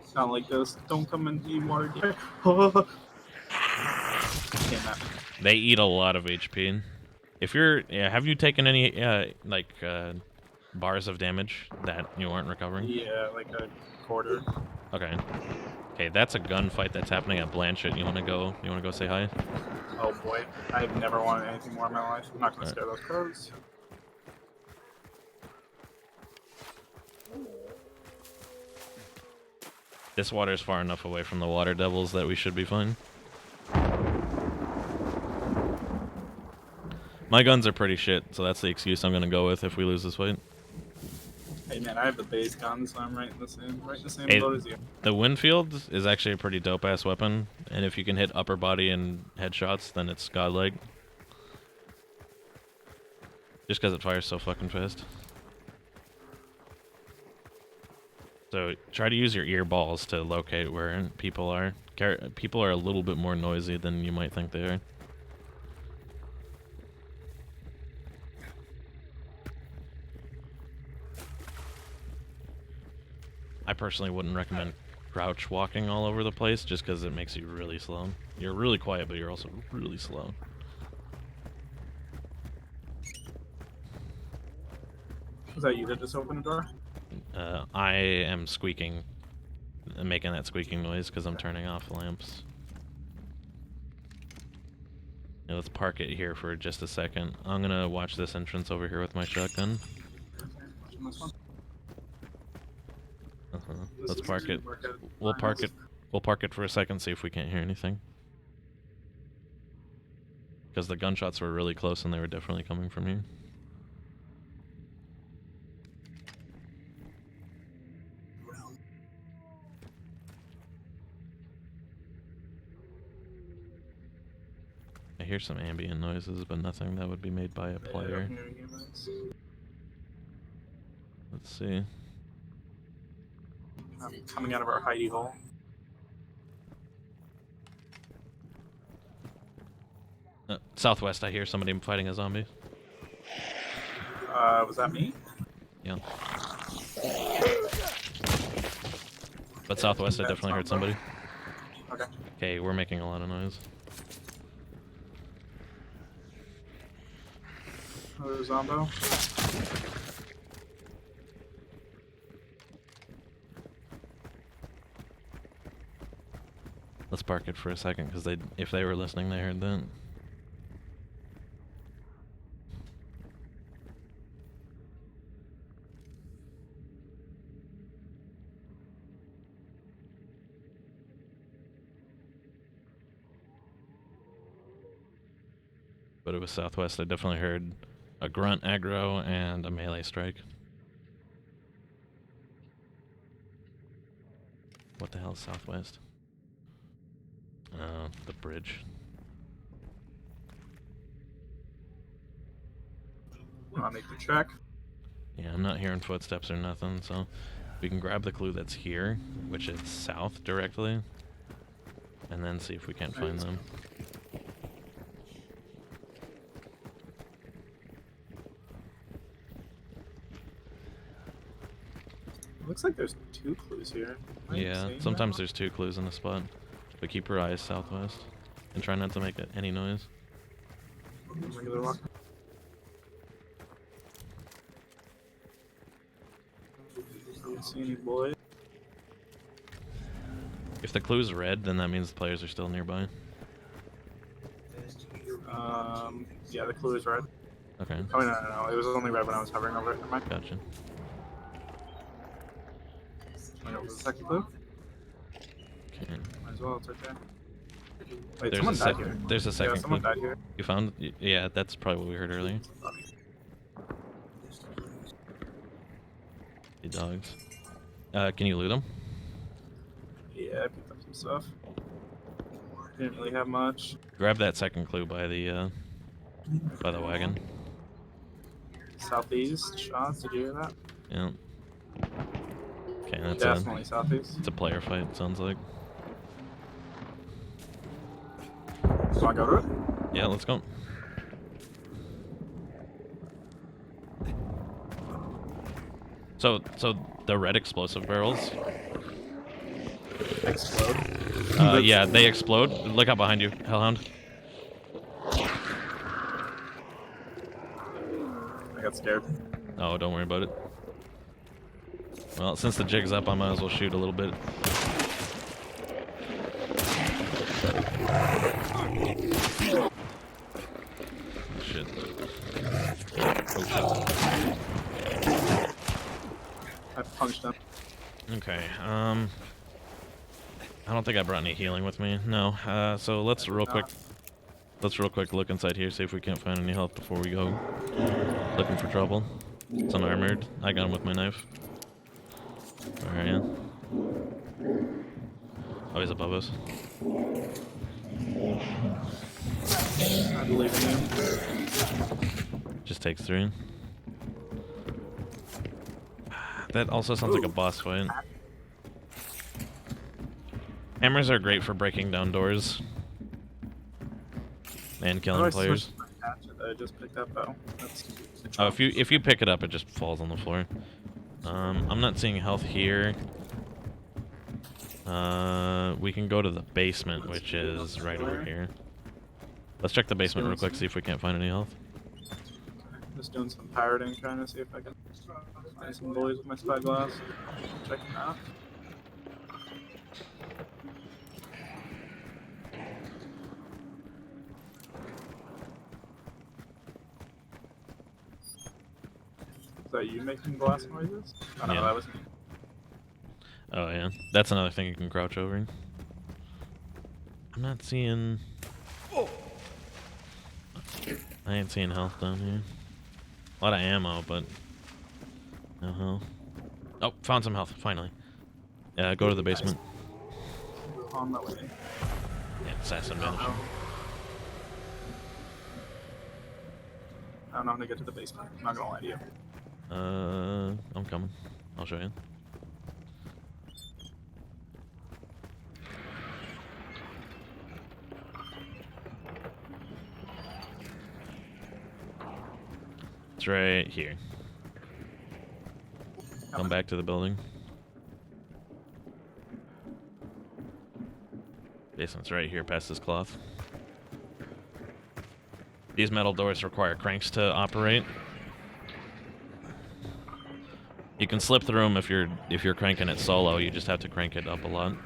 Sound like this. Don't come into the water. Damn that. They eat a lot of HP. If you're, have you taken any bars of damage that you aren't recovering? Yeah, like a quarter. Okay. Okay, that's a gunfight that's happening at Blanchett. You wanna go? You wanna go say hi? Oh boy, I've never wanted anything more in my life. I'm not gonna scare those crows. This water's far enough away from the water devils that we should be fine. My guns are pretty shit, so that's the excuse I'm gonna go with if we lose this fight. Hey man, I have the base gun, so I'm right in the same Hey, boat as you. the Winfield is actually a pretty dope-ass weapon, and if you can hit upper body and headshots, then it's godlike. Just because it fires so fucking fast. So try to use your ear balls to locate where people are. People are a little bit more noisy than you might think they are. I personally wouldn't recommend crouch walking all over the place just because it makes you really slow. You're really quiet, but you're also really slow. Was that you that just opened the door? I am squeaking, making that squeaking noise because I'm turning off the lamps. Yeah, let's park it here for just a second. I'm gonna watch this entrance over here with my shotgun. Let's park it. We'll park it. We'll park it for a second, see if we can't hear anything. Because the gunshots were really close and they were definitely coming from here. I hear some ambient noises, but nothing that would be made by a player. Let's see. Coming out of our hidey hole. Southwest, I hear somebody fighting a zombie. Was that me? Yeah. But southwest, I definitely heard somebody. Okay. Okay, we're making a lot of noise. Another zombo. Let's park it for a second, because if they were listening, they heard that. But it was southwest. I definitely heard a grunt aggro and a melee strike. What the hell is southwest? The bridge. I'll make the check. Yeah, I'm not hearing footsteps or nothing, so we can grab the clue that's here, which is south directly, and then see if we can't find them. Looks like there's 2 clues here. Am I Yeah, seeing sometimes that? there's 2 clues in the spot, but keep your eyes southwest and try not to make any noise. Regular walk. I don't see any boys. If the clue's red, then that means the players are still nearby. Yeah, the clue is red. Okay, Oh, no. It was only red when I was hovering over it. Never mind. gotcha. Wait, what was the second clue? Okay. Might as well, it's right there. Wait, There's someone a died here. there's a second Yeah, someone clue. died here. You found? Yeah, that's probably what we heard earlier. The dogs. Can you loot them? Yeah, I picked up some stuff. Didn't really have much. Grab that second clue by the wagon. Southeast shots, did you hear that? Yeah. Okay, that's Definitely southeast. it's a player fight. It sounds like. So I go to it? Yeah, let's go. So the red explosive barrels. Explode. Yeah, they explode. Look out behind you, Hellhound. I got scared. Oh, don't worry about it. Well, since the jig's up, I might as well shoot a little bit. Shit. Oh, shit. I punched him. Okay, I don't think I brought any healing with me. No, so let's real quick look inside here, see if we can't find any health before we go looking for trouble. It's unarmored. I got him with my knife. Where are you? Oh, he's above us. I believe in you. Just takes 3. That also sounds like a boss fight. Hammers are great for breaking down doors and killing How do I players. switch my hatchet that I just picked up though? That's Oh, if you pick it up, it just falls on the floor. I'm not seeing health here. We can go to the basement, which is right over here. Let's check the basement real quick, see if we can't find any health. Just doing some pirating, trying to see if I can find some boys with my spyglass. Checking out. Is that you making glass noises? Oh no, Yeah. that was me. Oh yeah, that's another thing you can crouch over. I'm not seeing. I ain't seeing health down here. A lot of ammo, but no health. Oh, found some health finally. Yeah, go to the basement. On my way. Yeah, assassin I don't vanish. know. I don't know how to get to the basement. I'm not gonna lie to you. I'm coming. I'll show you. It's right here. Come back to the building. Basement's right here past this cloth. These metal doors require cranks to operate. You can slip through them if you're cranking it solo. You just have to crank it up a lot.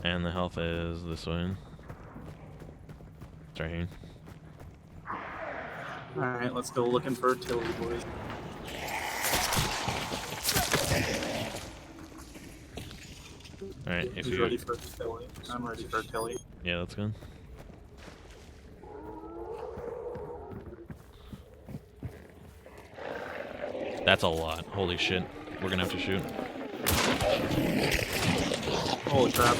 And the health is this way. It's right here. Alright, let's go looking for artillery, boys. Alright, if Who's you ready for artillery? I'm ready for artillery. yeah, that's good. That's a lot. Holy shit. We're gonna have to shoot. Holy crap.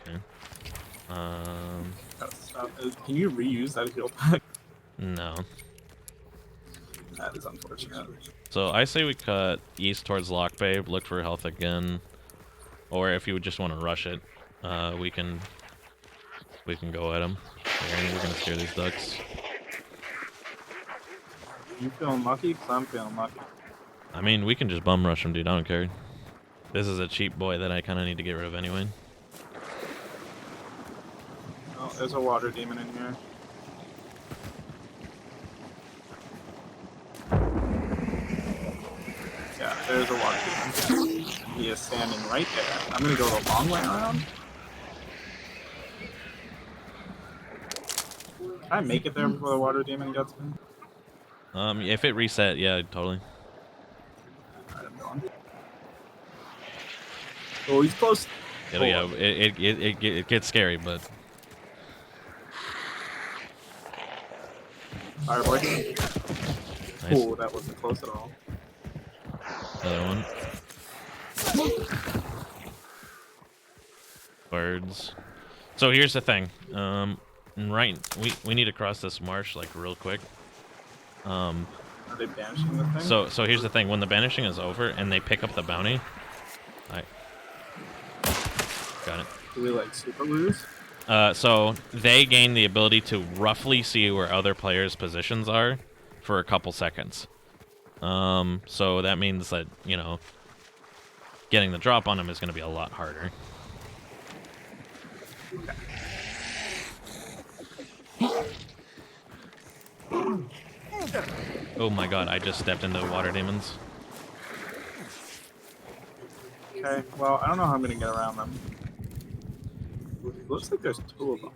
Okay. Gotta stop. Can you reuse that heal pack? No. That is unfortunate. So I say we cut east towards Lock Bay, look for health again. Or if you just want to rush it, we can go at him. We're gonna scare these ducks. You feeling lucky? 'Cause I'm feeling lucky. I mean, we can just bum rush him, dude. I don't care. This is a cheap boy that I kind of need to get rid of anyway. Oh, there's a water demon in here. Yeah, there's a water demon. He is standing right there. I'm gonna go the long way around. Can I make it there before the water demon gets me? If it reset, yeah, totally. Alright, I'm going. Oh, he's close. Yeah, it gets scary, but Fire boy. nice. Oh, that wasn't close at all. Another one. Birds. So here's the thing. Right, we need to cross this marsh like real quick. Are they banishing the thing? So here's the thing. When the banishing is over and they pick up the bounty, I got it. Do we like super lose? So they gain the ability to roughly see where other players' positions are for a couple seconds. So that means that, you know, getting the drop on them is going to be a lot harder. Oh my god, I just stepped into water demons. Okay, well, I don't know how I'm gonna get around them. Looks like there's two of them.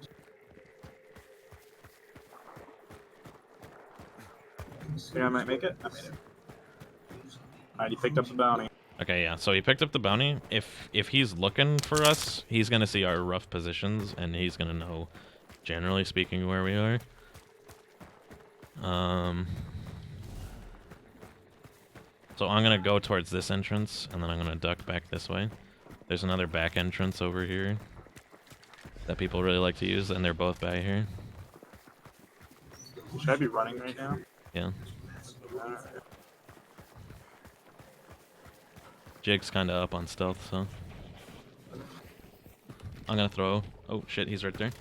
Okay, I might make it. I made it. Alright, he picked up the bounty. Okay, yeah, so he picked up the bounty. If he's looking for us, he's going to see our rough positions, and he's going to know, generally speaking, where we are. So I'm going to go towards this entrance, and then I'm going to duck back this way. There's another back entrance over here that people really like to use, and they're both back here. Should I be running right now? Yeah. Alright. Jig's kind of up on stealth, so I'm going to throw... Oh, shit, he's right there.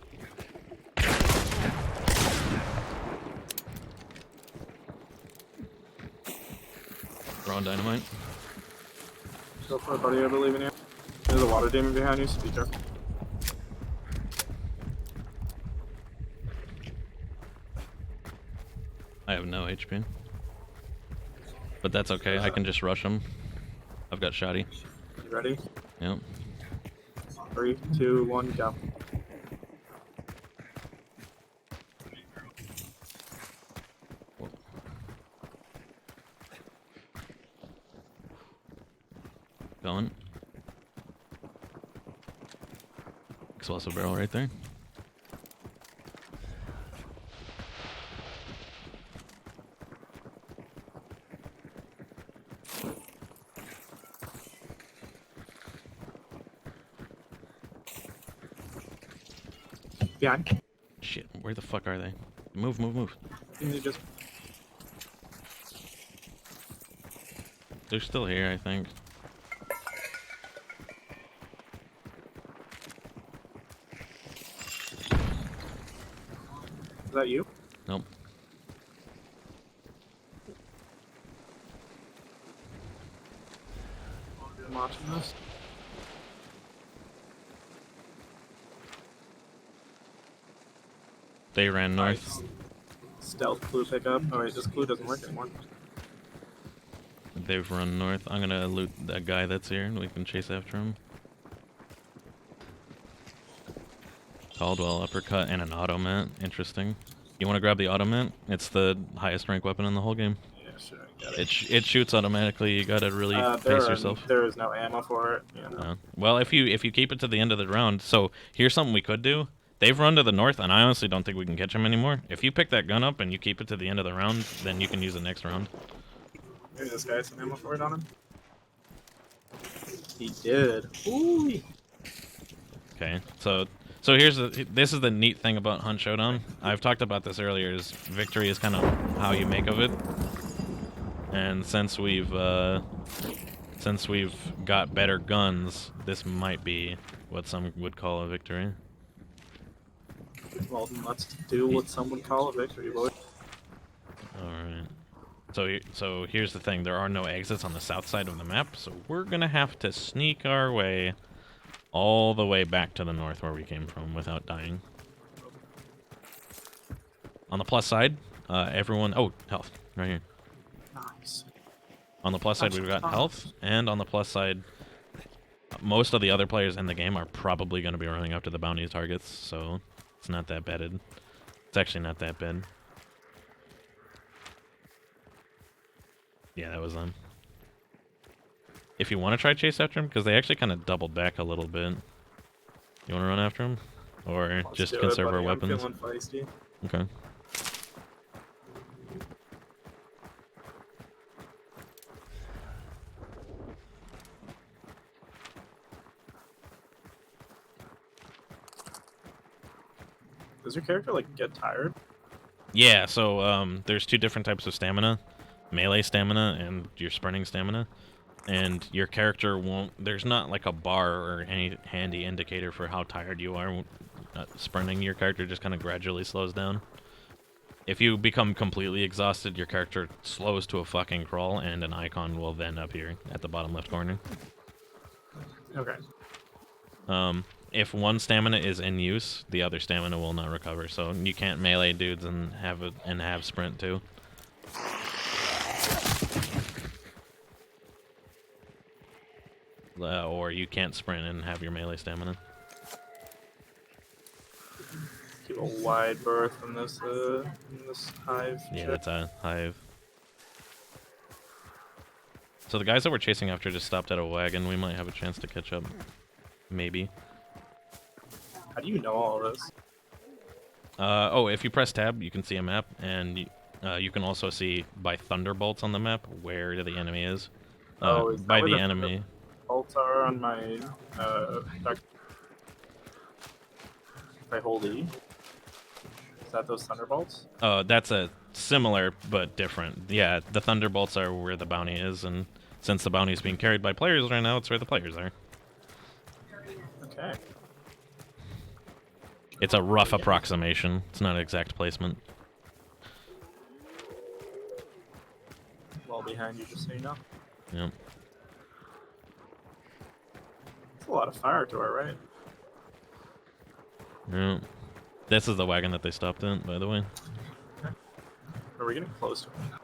Throwing dynamite. Go for it, buddy. I believe in you. There's a water demon behind you, so be careful. I have no HP. But that's okay, I can just rush him. I've got shoddy. You ready? Yep. 3, 2, 1, go. Going. Explosive barrel right there. Behind. Shit, where the fuck are they? Move, move, move. Can you just... They're still here, I think. Is that you? Nope. I'm watching this. They ran north. Stealth clue pickup. Oh wait, this clue doesn't work anymore. They've run north. I'm gonna loot that guy that's here, and we can chase after him. Caldwell uppercut and an automat. Interesting. You want to grab the automat? It's the highest rank weapon in the whole game. Yeah, sure. Got it. It shoots automatically. You gotta really pace yourself. There is no ammo for it. Yeah, no. Well, if you keep it to the end of the round, so here's something we could do. They've run to the north, and I honestly don't think we can catch them anymore. If you pick that gun up and you keep it to the end of the round, then you can use it next round. Maybe this guy has some ammo for it on him. He did. Ooh. Okay, so this is the neat thing about Hunt Showdown. I've talked about this earlier. Is victory is kind of how you make of it, and since we've got better guns, this might be what some would call a victory. Well, then let's do what some would call a victory, boy. Alright. So here's the thing. There are no exits on the south side of the map, so we're going to have to sneak our way all the way back to the north where we came from without dying. On the plus side, everyone... Oh, health. Right here. Nice. On the plus side, we've got health, and on the plus side, most of the other players in the game are probably going to be running after the bounty targets, so it's not that bad. It's actually not that bad. Yeah, that was them. If you want to try chase after him, because they actually kind of doubled back a little bit. You want to run after him? Or Let's just do conserve it, our buddy. weapons? I'm feeling feisty. Okay. Does your character, like, get tired? Yeah, so there's two different types of stamina. Melee stamina and your sprinting stamina. And your character won't... There's not like a bar or any handy indicator for how tired you are. Sprinting, your character just kind of gradually slows down. If you become completely exhausted, your character slows to a fucking crawl, and an icon will then appear at the bottom left corner. Okay. If one stamina is in use, the other stamina will not recover. So you can't melee dudes and have sprint too. Or you can't sprint and have your melee stamina. Keep a wide berth in this hive. Yeah, shit. that's a hive. So the guys that we're chasing after just stopped at a wagon. We might have a chance to catch up. Maybe. How do you know all this? Oh, if you press tab, you can see a map, and you can also see by thunderbolts on the map where the enemy is. Is by that the where enemy. Bolts are on my if I hold E. Is that those thunderbolts? That's a similar but different. Yeah, the thunderbolts are where the bounty is, and since the bounty is being carried by players right now, it's where the players are. Okay. It's a rough approximation. It's not exact placement. Well behind you, just so you know. Yep. It's a lot of fire to our right. Yep. This is the wagon that they stopped in, by the way. Okay. Are we getting close to them?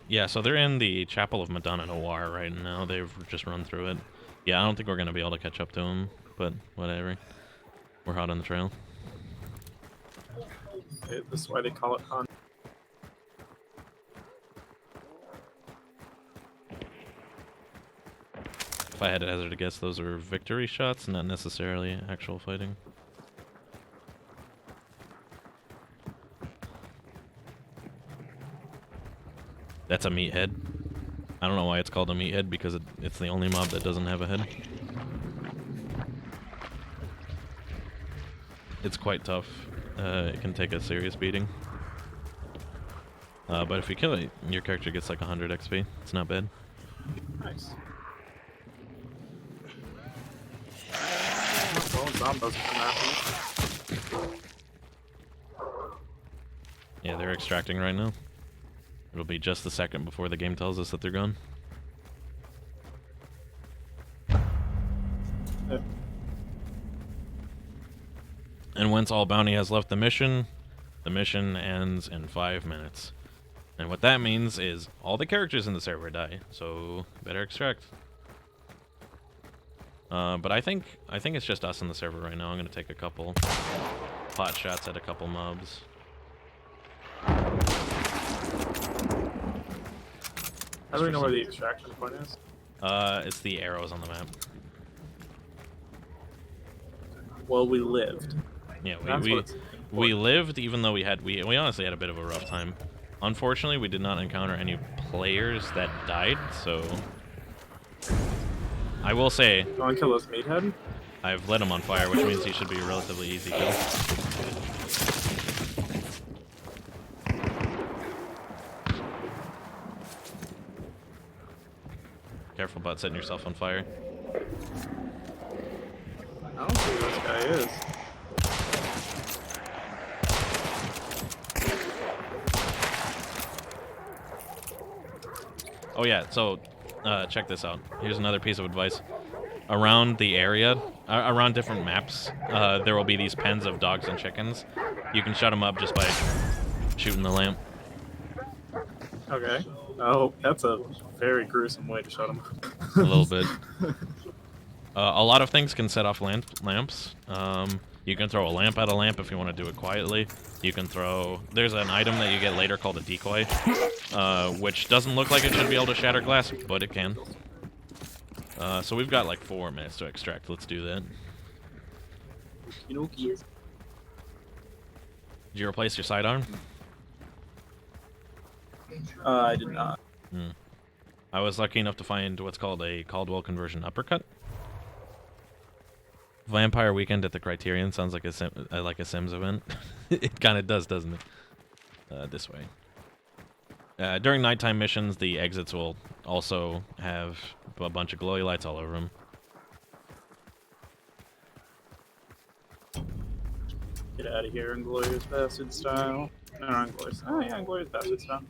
Yeah, so they're in the Chapel of Madonna Noire right now. They've just run through it. Yeah, I don't think we're going to be able to catch up to them, but whatever. We're hot on the trail. This is why they call it hunt. If I had to hazard a guess, those are victory shots, not necessarily actual fighting. That's a meathead. I don't know why it's called a meathead, because it's the only mob that doesn't have a head. It's quite tough. It can take a serious beating. But if you kill it, your character gets like 100 XP. It's not bad. Nice. Well, Zombos come after me. Yeah, they're extracting right now. It'll be just a second before the game tells us that they're gone. And once all bounty has left the mission ends in 5 minutes. And what that means is all the characters in the server die, so better extract. But I think it's just us in the server right now. I'm gonna take a couple pot shots at a couple mobs. How do we know where the extraction point is? It's the arrows on the map. Well, we lived. Yeah, That's what's we lived, even though we honestly had a bit of a rough time. Unfortunately, we did not encounter any players that died, so I will say, You want to kill this meathead? I've lit him on fire, which means he should be a relatively easy kill. Careful about setting yourself on fire. I don't see who this guy is. Oh yeah, so check this out. Here's another piece of advice. Around the area, around different maps, there will be these pens of dogs and chickens. You can shut them up just by shooting the lamp. Okay. Oh, that's a very gruesome way to shut him. A little bit. A lot of things can set off lamps. You can throw a lamp at a lamp if you want to do it quietly. You can throw... There's an item that you get later called a decoy, which doesn't look like it should be able to shatter glass, but it can. So we've got like 4 minutes to extract. Let's do that. Inoki. Did you replace your sidearm? I did not. I was lucky enough to find what's called a Caldwell conversion uppercut. Vampire Weekend at the Criterion sounds like a Sims event. It kind of does, doesn't it? This way. During nighttime missions, the exits will also have a bunch of glowy lights all over them. Get out of here, Inglorious Bastard style. No, not Inglorious. Oh yeah, Inglorious Bastard style.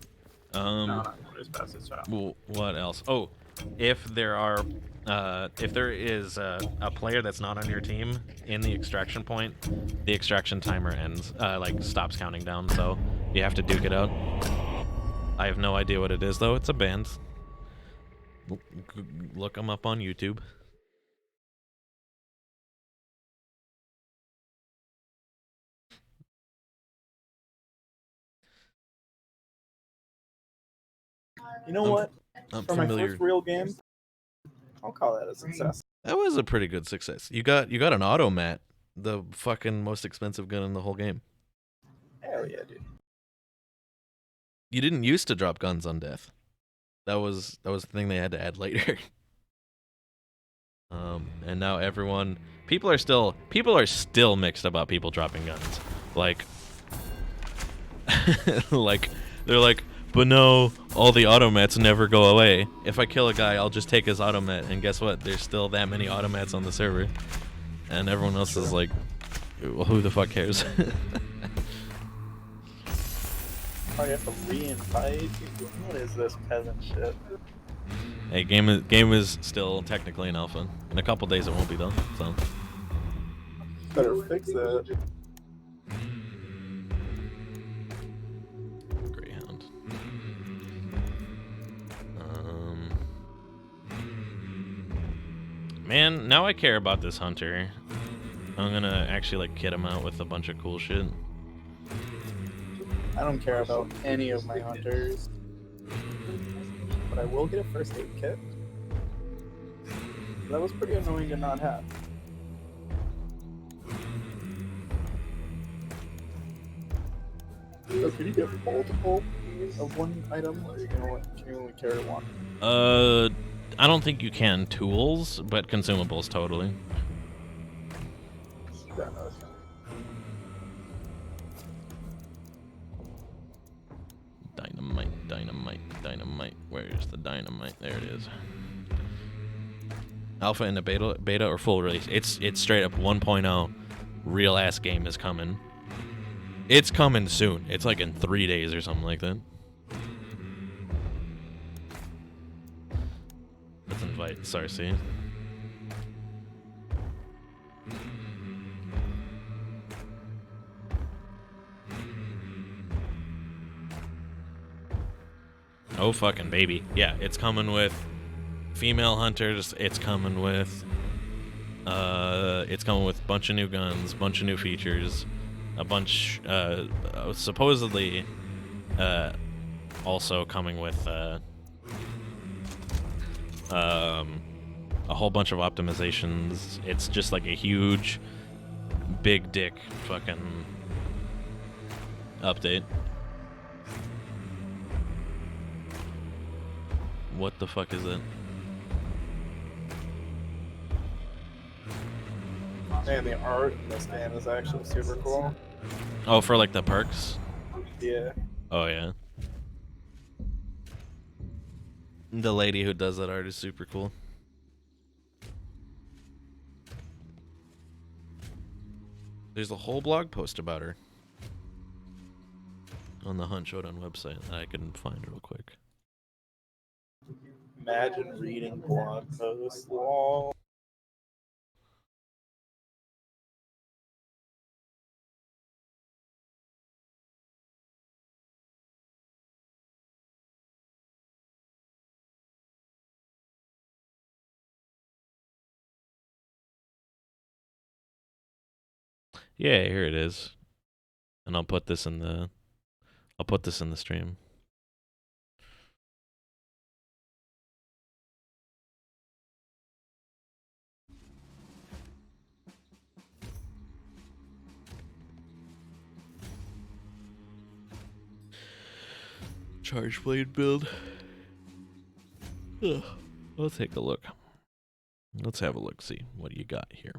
No, not Inglorious Bastard style. Well, what else? Oh, if there is a player that's not on your team in the extraction point, the extraction timer ends, like stops counting down. So you have to duke it out. I have no idea what it is though. It's a band. Look them up on YouTube. You know what? I'm For familiar. my first real game, I'll call that a success. That was a pretty good success. You got an automat, the fucking most expensive gun in the whole game. Hell yeah, dude. You didn't used to drop guns on death. That was the thing they had to add later. And now people are still mixed about people dropping guns. Like like they're like, but no, all the automats never go away. If I kill a guy, I'll just take his automat, and guess what? There's still that many automats on the server. And everyone else is like, well, who the fuck cares? Oh, you have to re-invite? What is this peasant shit? Hey, game is still technically an alpha. In a couple days it won't be though, so. Better fix it. Greyhound. Man, now I care about this hunter. I'm gonna actually like kit him out with a bunch of cool shit. I don't care about any of my hunters. But I will get a first aid kit. That was pretty annoying to not have. So can you get multiple of one item, or can you only carry one? I don't think you can tools, but consumables totally. Yeah, no, that's fine. Dynamite. Where's the dynamite? There it is. Alpha and the beta or full release. It's straight up 1.0. Real ass game is coming. It's coming soon. It's like in 3 days or something like that. Let's invite Sarcy. Oh fucking baby. Yeah, it's coming with female hunters. It's coming with a bunch of new guns, bunch of new features, a bunch supposedly also coming with a whole bunch of optimizations. It's just like a huge big dick fucking update. What the fuck is it? And the art in this game is actually super cool. Oh, for like the perks? Yeah. Oh yeah. The lady who does that art is super cool. There's a whole blog post about her on the Hunt Showdown website that I can find real quick. Imagine reading blog posts. Lol. Yeah, here it is. And I'll put this in the stream. Charge blade build. Ugh. Let's take a look. Let's have a look, see what you got here.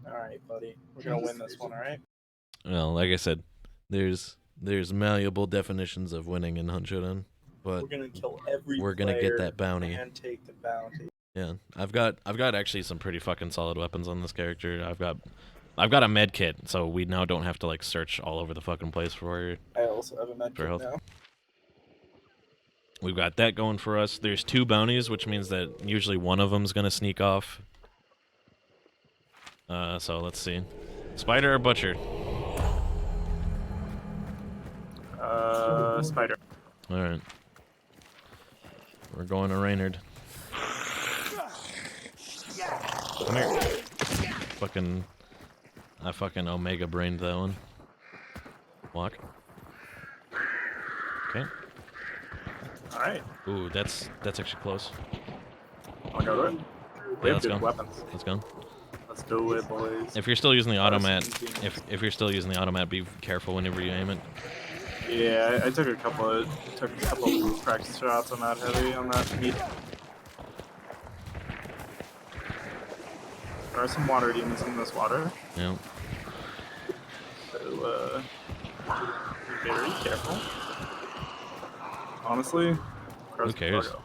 Alright, buddy. We're gonna win this one, alright? Well, like I said, there's malleable definitions of winning in Hunt Showdown, but We're gonna kill every we're gonna get that bounty. and take the bounty. Yeah, I've got actually some pretty fucking solid weapons on this character. I've got a med kit, so we now don't have to like search all over the fucking place for I also have a med kit health. now. We've got that going for us. There's 2 bounties, which means that usually one of them's gonna sneak off. So let's see. Spider or Butcher? Spider. Alright. We're going to Reynard. Come here. I fucking Omega brained that one. Walk. Okay. Alright. Ooh, that's actually close. I'll go to it. We Yeah, have let's good go. weapons. Let's go. Let's do it, boys. If you're still using the automat, That's if you're still using the automat, be careful whenever you aim it. Yeah, I took a couple practice shots on that heavy, on that meat. There are some water demons in this water, Yeah. so be very careful. Honestly, Who cares? cargo.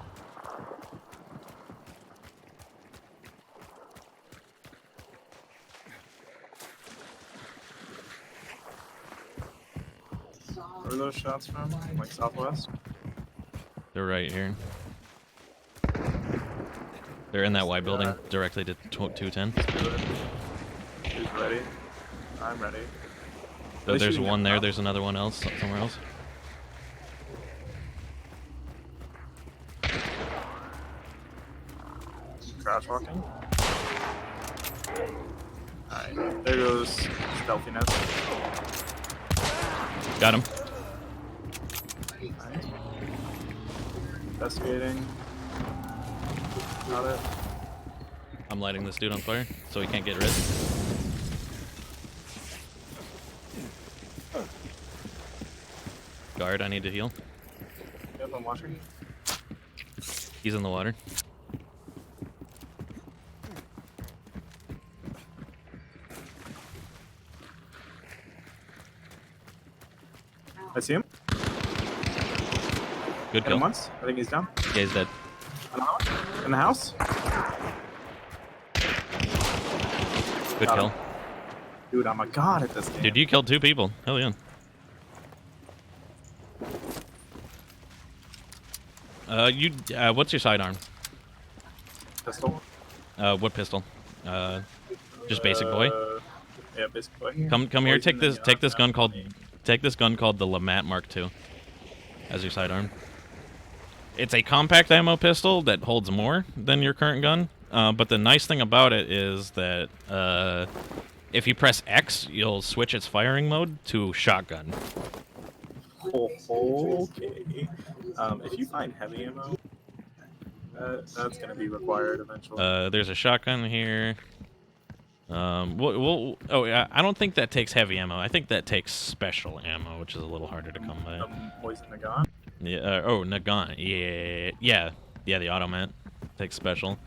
Where are those shots from? Like southwest? They're right here. They're in that Y building, directly to 210. Who's ready? I'm ready. So there's shooting one at there. us? There's another one else somewhere else. Crouch walking. Alright, there goes stealthiness. Got him. Nice. Investigating. Got it. I'm lighting this dude on fire so he can't get rid. Guard, I need to heal. Yep, I'm watching. He's in the water. I see him. Good Hit kill. him once. I think he's down. Yeah, he's dead. Another one. In the house. Good Got kill. him. Dude, I'm a god at this game. Dude, you killed 2 people. Hell yeah. What's your sidearm? Pistol. What pistol? Just basic boy. Yeah, basic boy. Come here. Poison Take this and gun called the Lamat Mark II as your sidearm. It's a compact ammo pistol that holds more than your current gun. But the nice thing about it is that if you press X, you'll switch its firing mode to shotgun. Oh, okay. If you find heavy ammo, that's gonna be required eventually. There's a shotgun here. I don't think that takes heavy ammo. I think that takes special ammo, which is a little harder to come by. Poison Nagant. Yeah. Nagant. Yeah. The automat takes special.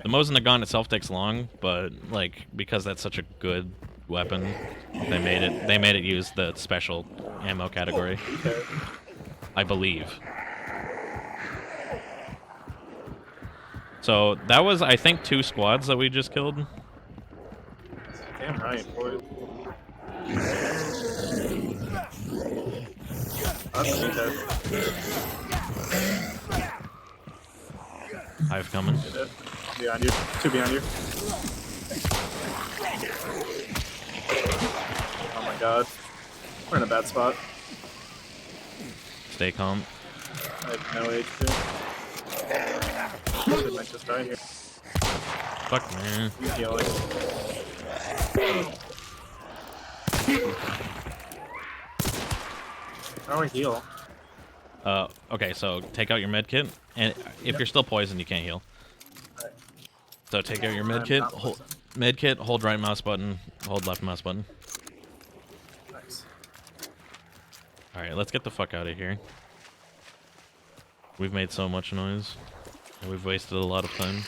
The Mosin Nagant itself takes long, but like because that's such a good weapon, they made it use the special ammo category. Okay. I believe. So that was, I think, 2 squads that we just killed. Damn right, boy. That's me dead. Hive coming. Dead. Behind you. 2 behind you. Oh my god. We're in a bad spot. Stay calm. I have no HP. Shit might just die here. Fuck, man. He's healing. How do I heal? Okay, so take out your med kit, and if you're still poisoned, you can't heal. Alright. So take out your med I'm kit, not hold poisoned. med kit, hold right mouse button, hold left mouse button. Nice. Alright, let's get the fuck out of here. We've made so much noise, and we've wasted a lot of time.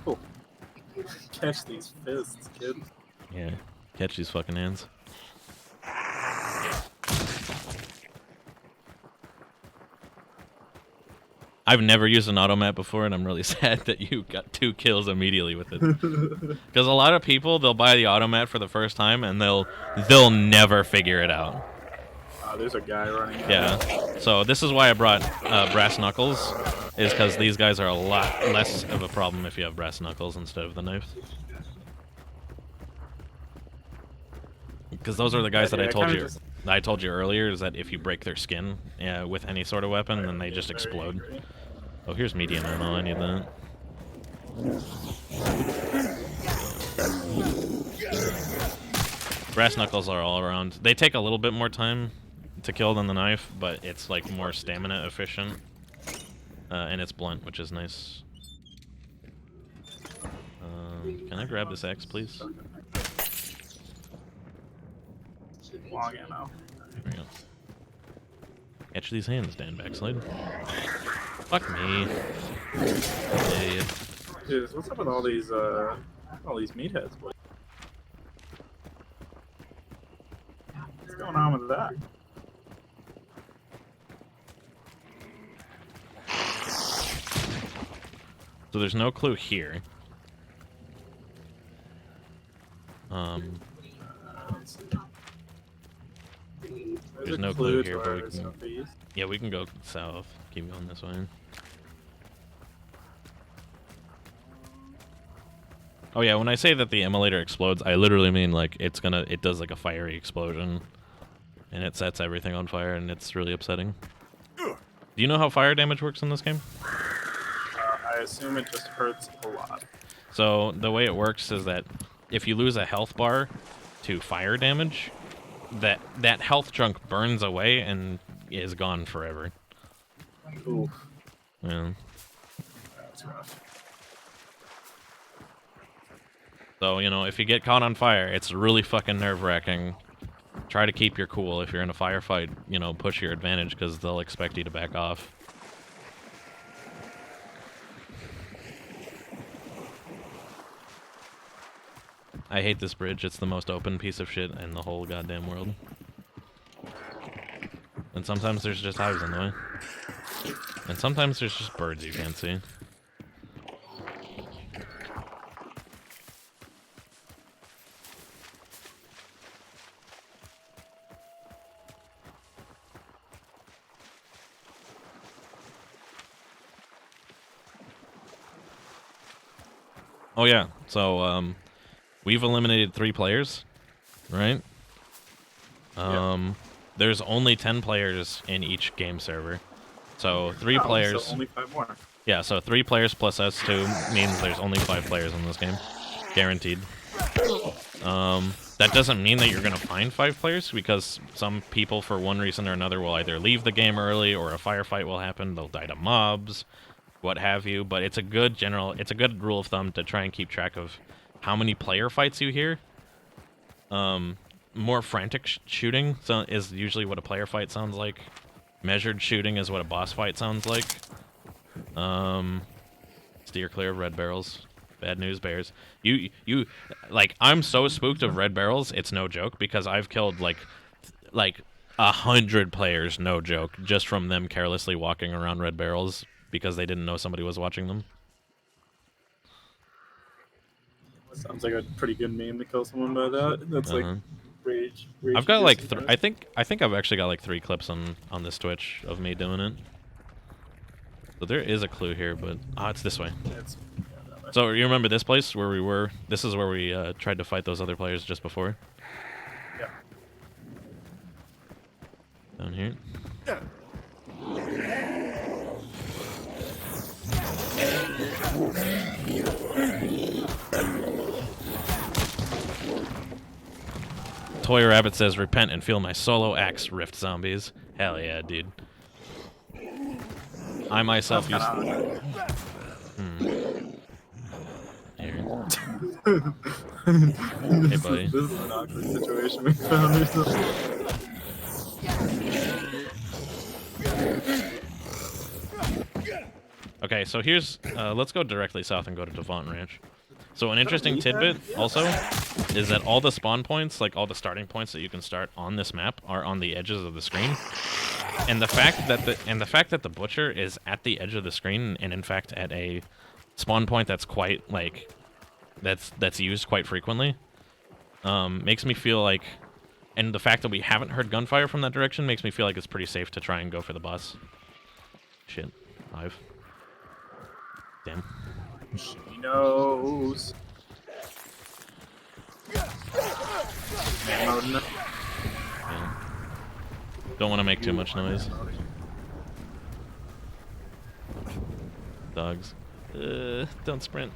Cool. Catch these fists, kid. Yeah, catch these fucking hands. I've never used an automat before, and I'm really sad that you got 2 kills immediately with it. Because a lot of people, they'll buy the automat for the first time, and they'll never figure it out. There's a guy running. Yeah. So this is why I brought brass knuckles, is because these guys are a lot less of a problem if you have brass knuckles instead of the knife. Because those are the guys that I told you earlier, is that if you break their skin with any sort of weapon, then they just explode. Oh, here's medium ammo. I need that. Brass knuckles are all around. They take a little bit more time to kill than the knife, but it's like more stamina efficient, and it's blunt, which is nice. Can I grab this axe, please? Long ammo. There we go. Catch these hands, Dan Backslide. Fuck me. Idiot. Dude, what's up with all these meatheads, boy? What's going on with that? So there's no clue here. There's no clue here, but we can... Yeah, we can go south. Keep going this way. Oh yeah, when I say that the immolator explodes, I literally mean like it does like a fiery explosion, and it sets everything on fire, and it's really upsetting. Do you know how fire damage works in this game? I assume it just hurts a lot. So the way it works is that if you lose a health bar to fire damage, that health chunk burns away and is gone forever. Oof. Yeah. That's rough. So, you know, if you get caught on fire, it's really fucking nerve-wracking. Try to keep your cool. If you're in a firefight, you know, push your advantage because they'll expect you to back off. I hate this bridge. It's the most open piece of shit in the whole goddamn world. And sometimes there's just hives in the way. And sometimes there's just birds you can't see. Oh yeah, so we've eliminated 3 players, right? There's only 10 players in each game server. So 3 players. So only 5 more. Yeah, so 3 players plus us 2 means there's only 5 players in this game. Guaranteed. That doesn't mean that you're going to find 5 players, because some people, for one reason or another, will either leave the game early, or a firefight will happen, they'll die to mobs, what have you. But it's a good rule of thumb to try and keep track of how many player fights you hear. More frantic shooting is usually what a player fight sounds like. Measured shooting is what a boss fight sounds like. Steer clear of red barrels. Bad news bears. You like, I'm so spooked of red barrels, it's no joke, because I've killed like 100 players, no joke, just from them carelessly walking around red barrels because they didn't know somebody was watching them. Sounds like a pretty good meme to kill someone by that. That's like rage. I've got like I think I've actually got like 3 clips on this Twitch of me doing it. So there is a clue here, but it's this way. So you remember this place where we were? This is where we tried to fight those other players just before. Yeah. Down here. Toy Rabbit says, "Repent and feel my solo axe, Rift Zombies." Hell yeah, dude. I myself used. Here. Hey, buddy. This is an awkward situation we found ourselves. Okay, so here's let's go directly south and go to Devant Ranch. So an interesting tidbit also is that all the spawn points, like all the starting points that you can start on this map, are on the edges of the screen. And the fact that the butcher is at the edge of the screen, and in fact at a spawn point that's quite like that's used quite frequently, makes me feel like, and the fact that we haven't heard gunfire from that direction makes me feel like it's pretty safe to try and go for the boss. Shit, Hive. Damn. She knows. Yeah. Don't want to make too much noise. Dogs. Don't sprint.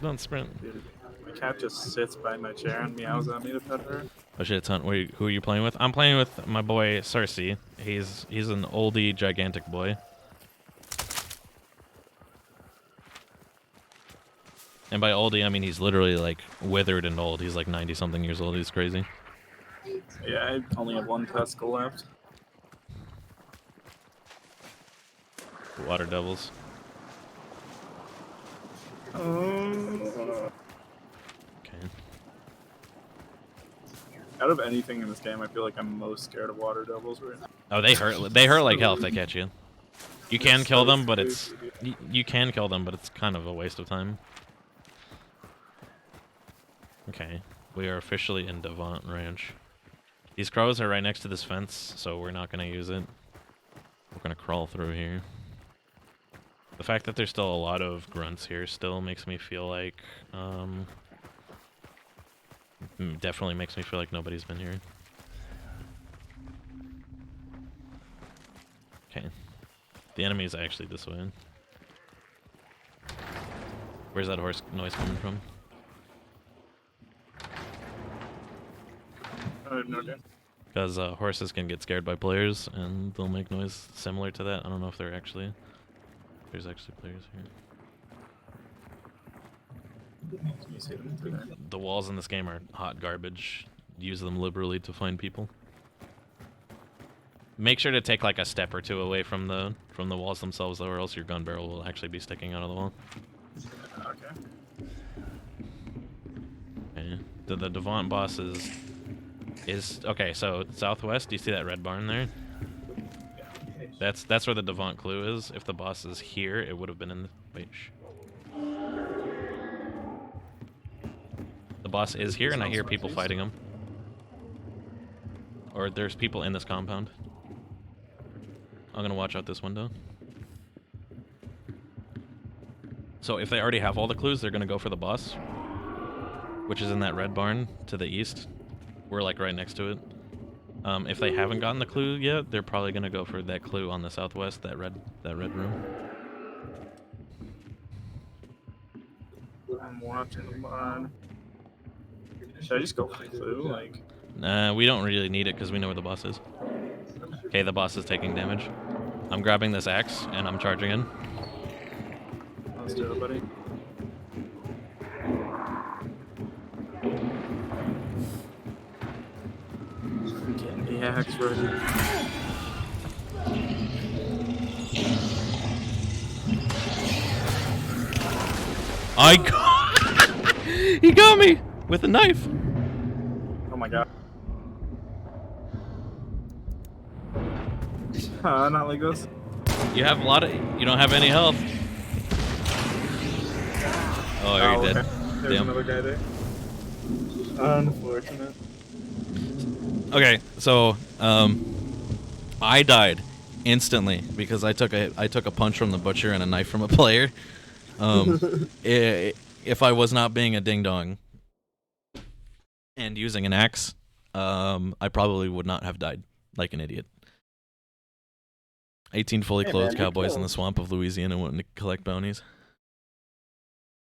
Don't sprint. Dude, my cat just sits by my chair and meows at me to pet her. Oh shit, Hunt. Who are you playing with? I'm playing with my boy Cersei. He's an oldie, gigantic boy. And by oldie, I mean he's literally like withered and old. He's like 90-something years old. He's crazy. Yeah, I only have 1 testicle left. Water devils. Okay. Out of anything in this game, I feel like I'm most scared of water devils right now. Oh, they hurt. They hurt like hell if they catch you. You can kill them, but it's you can kill them, but it's kind of a waste of time. Okay, we are officially in Devant Ranch. These crows are right next to this fence, so we're not going to use it. We're going to crawl through here. The fact that there's still a lot of grunts here still makes me feel like, definitely makes me feel like nobody's been here. Okay. The enemy is actually this way. Where's that horse noise coming from? I have no idea. Because horses can get scared by players, and they'll make noise similar to that. I don't know if they're actually... There's actually players here. The walls in this game are hot garbage. Use them liberally to find people. Make sure to take like a step or 2 away from the walls themselves, though, or else your gun barrel will actually be sticking out of the wall. Okay. Okay. the Devant boss is okay. So southwest, do you see that red barn there? That's where the Devant clue is. If the boss is here, it would have been in the wait. The boss is here, and I hear people fighting him. Or there's people in this compound. I'm gonna watch out this window. So if they already have all the clues, they're gonna go for the boss, which is in that red barn to the east. We're like right next to it. If they haven't gotten the clue yet, they're probably gonna go for that clue on the southwest, that red room. I'm watching the barn. Should I just go for the clue? Like, Nah, we don't really need it because we know where the boss is. Okay, the boss is taking damage. I'm grabbing this axe and I'm charging in. let's do it, buddy. Getting the axe ready. He got me with a knife. Oh my god. Not like this. You have a lot of. You don't have any health. Oh, you're dead. Okay. There's Damn. another guy there. Unfortunate. Okay, so I died instantly because I took a punch from the butcher and a knife from a player. If I was not being a ding dong and using an axe, I probably would not have died like an idiot. 18 fully clothed cowboys in the swamp of Louisiana wanting to collect bounties.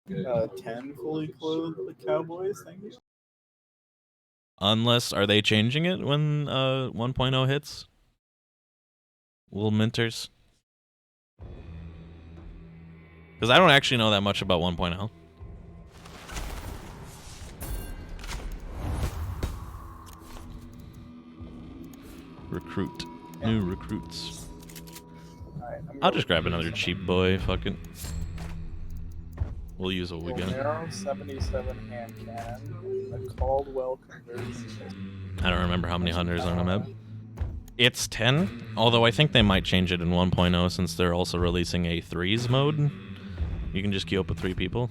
10 fully clothed cowboys, thank you. Unless, are they changing it when 1.0 hits? Little Minters? Because I don't actually know that much about 1.0. Recruit. New recruits. I'll just grab another cheap boy, fuck it. We'll use what we got. Romero 77 hand cannon. The Caldwell conversion. I don't remember how many hunters on the map. It's 10, although I think they might change it in 1.0 since they're also releasing a 3s mode. You can just queue up with 3 people.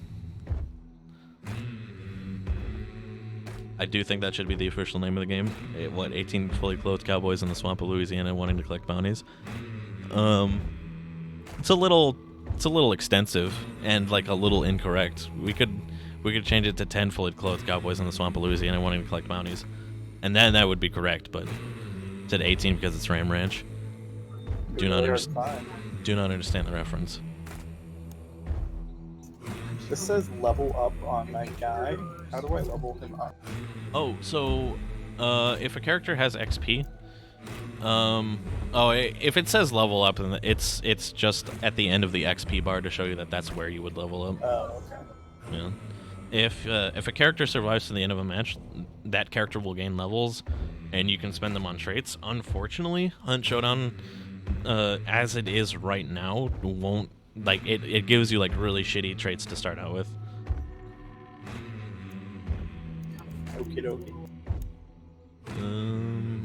I do think that should be the official name of the game. 18 fully clothed cowboys in the swamp of Louisiana wanting to collect bounties. It's a little extensive and like a little incorrect. We could change it to 10 fully clothed cowboys in the swamp of Louisiana wanting to collect bounties, and then that would be correct. But it said 18 because it's Ram Ranch. Do not understand the reference. This says level up on that guy. How do I level him up? Oh, so if a character has XP, if it says level up, then it's just at the end of the XP bar to show you that that's where you would level up. Oh, okay. Yeah. If a character survives to the end of a match, that character will gain levels, and you can spend them on traits. Unfortunately, Hunt Showdown, as it is right now, won't like it gives you like really shitty traits to start out with. Okie dokie.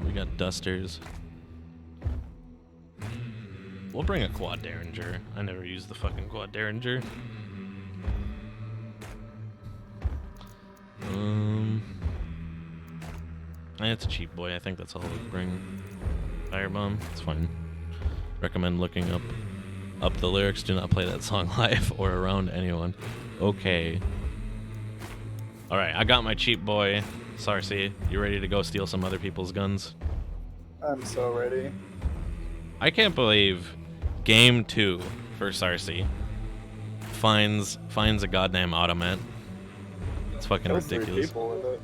We got dusters. We'll bring a quad derringer. I never used the fucking quad derringer. It's a cheap boy. I think that's all we'll bring. Firebomb. It's fine. Recommend looking up the lyrics. Do not play that song live or around anyone. Okay. All right, I got my cheap boy. Sarcy, you ready to go steal some other people's guns? I'm so ready. I can't believe Game 2 for Sarcy finds a goddamn automat. It's fucking ridiculous. 3 people with it.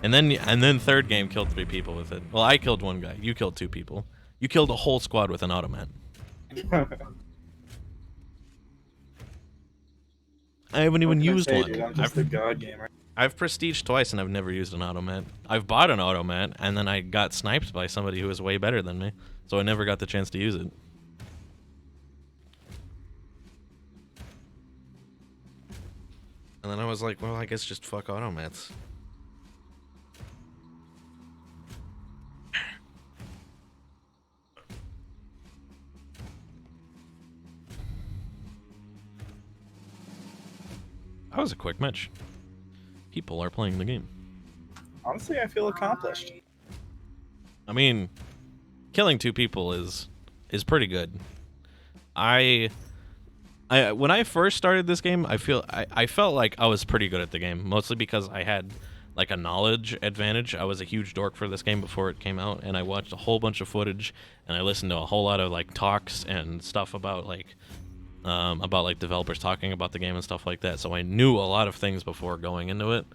And then third game killed 3 people with it. Well, I killed 1 guy. You killed 2 people. You killed a whole squad with an automat. I haven't even used one. Dude, I'm just a god gamer. I've prestiged twice and I've never used an automat. I've bought an automat and then I got sniped by somebody who was way better than me, so I never got the chance to use it. And then I was like, well, I guess just fuck automats. That was a quick match. People are playing the game. Honestly, I feel accomplished. I mean, killing 2 people is pretty good. I when I first started this game, I felt like I was pretty good at the game, mostly because I had like a knowledge advantage. I was a huge dork for this game before it came out, and I watched a whole bunch of footage, and I listened to a whole lot of like talks and stuff about developers talking about the game and stuff like that. So I knew a lot of things before going into it.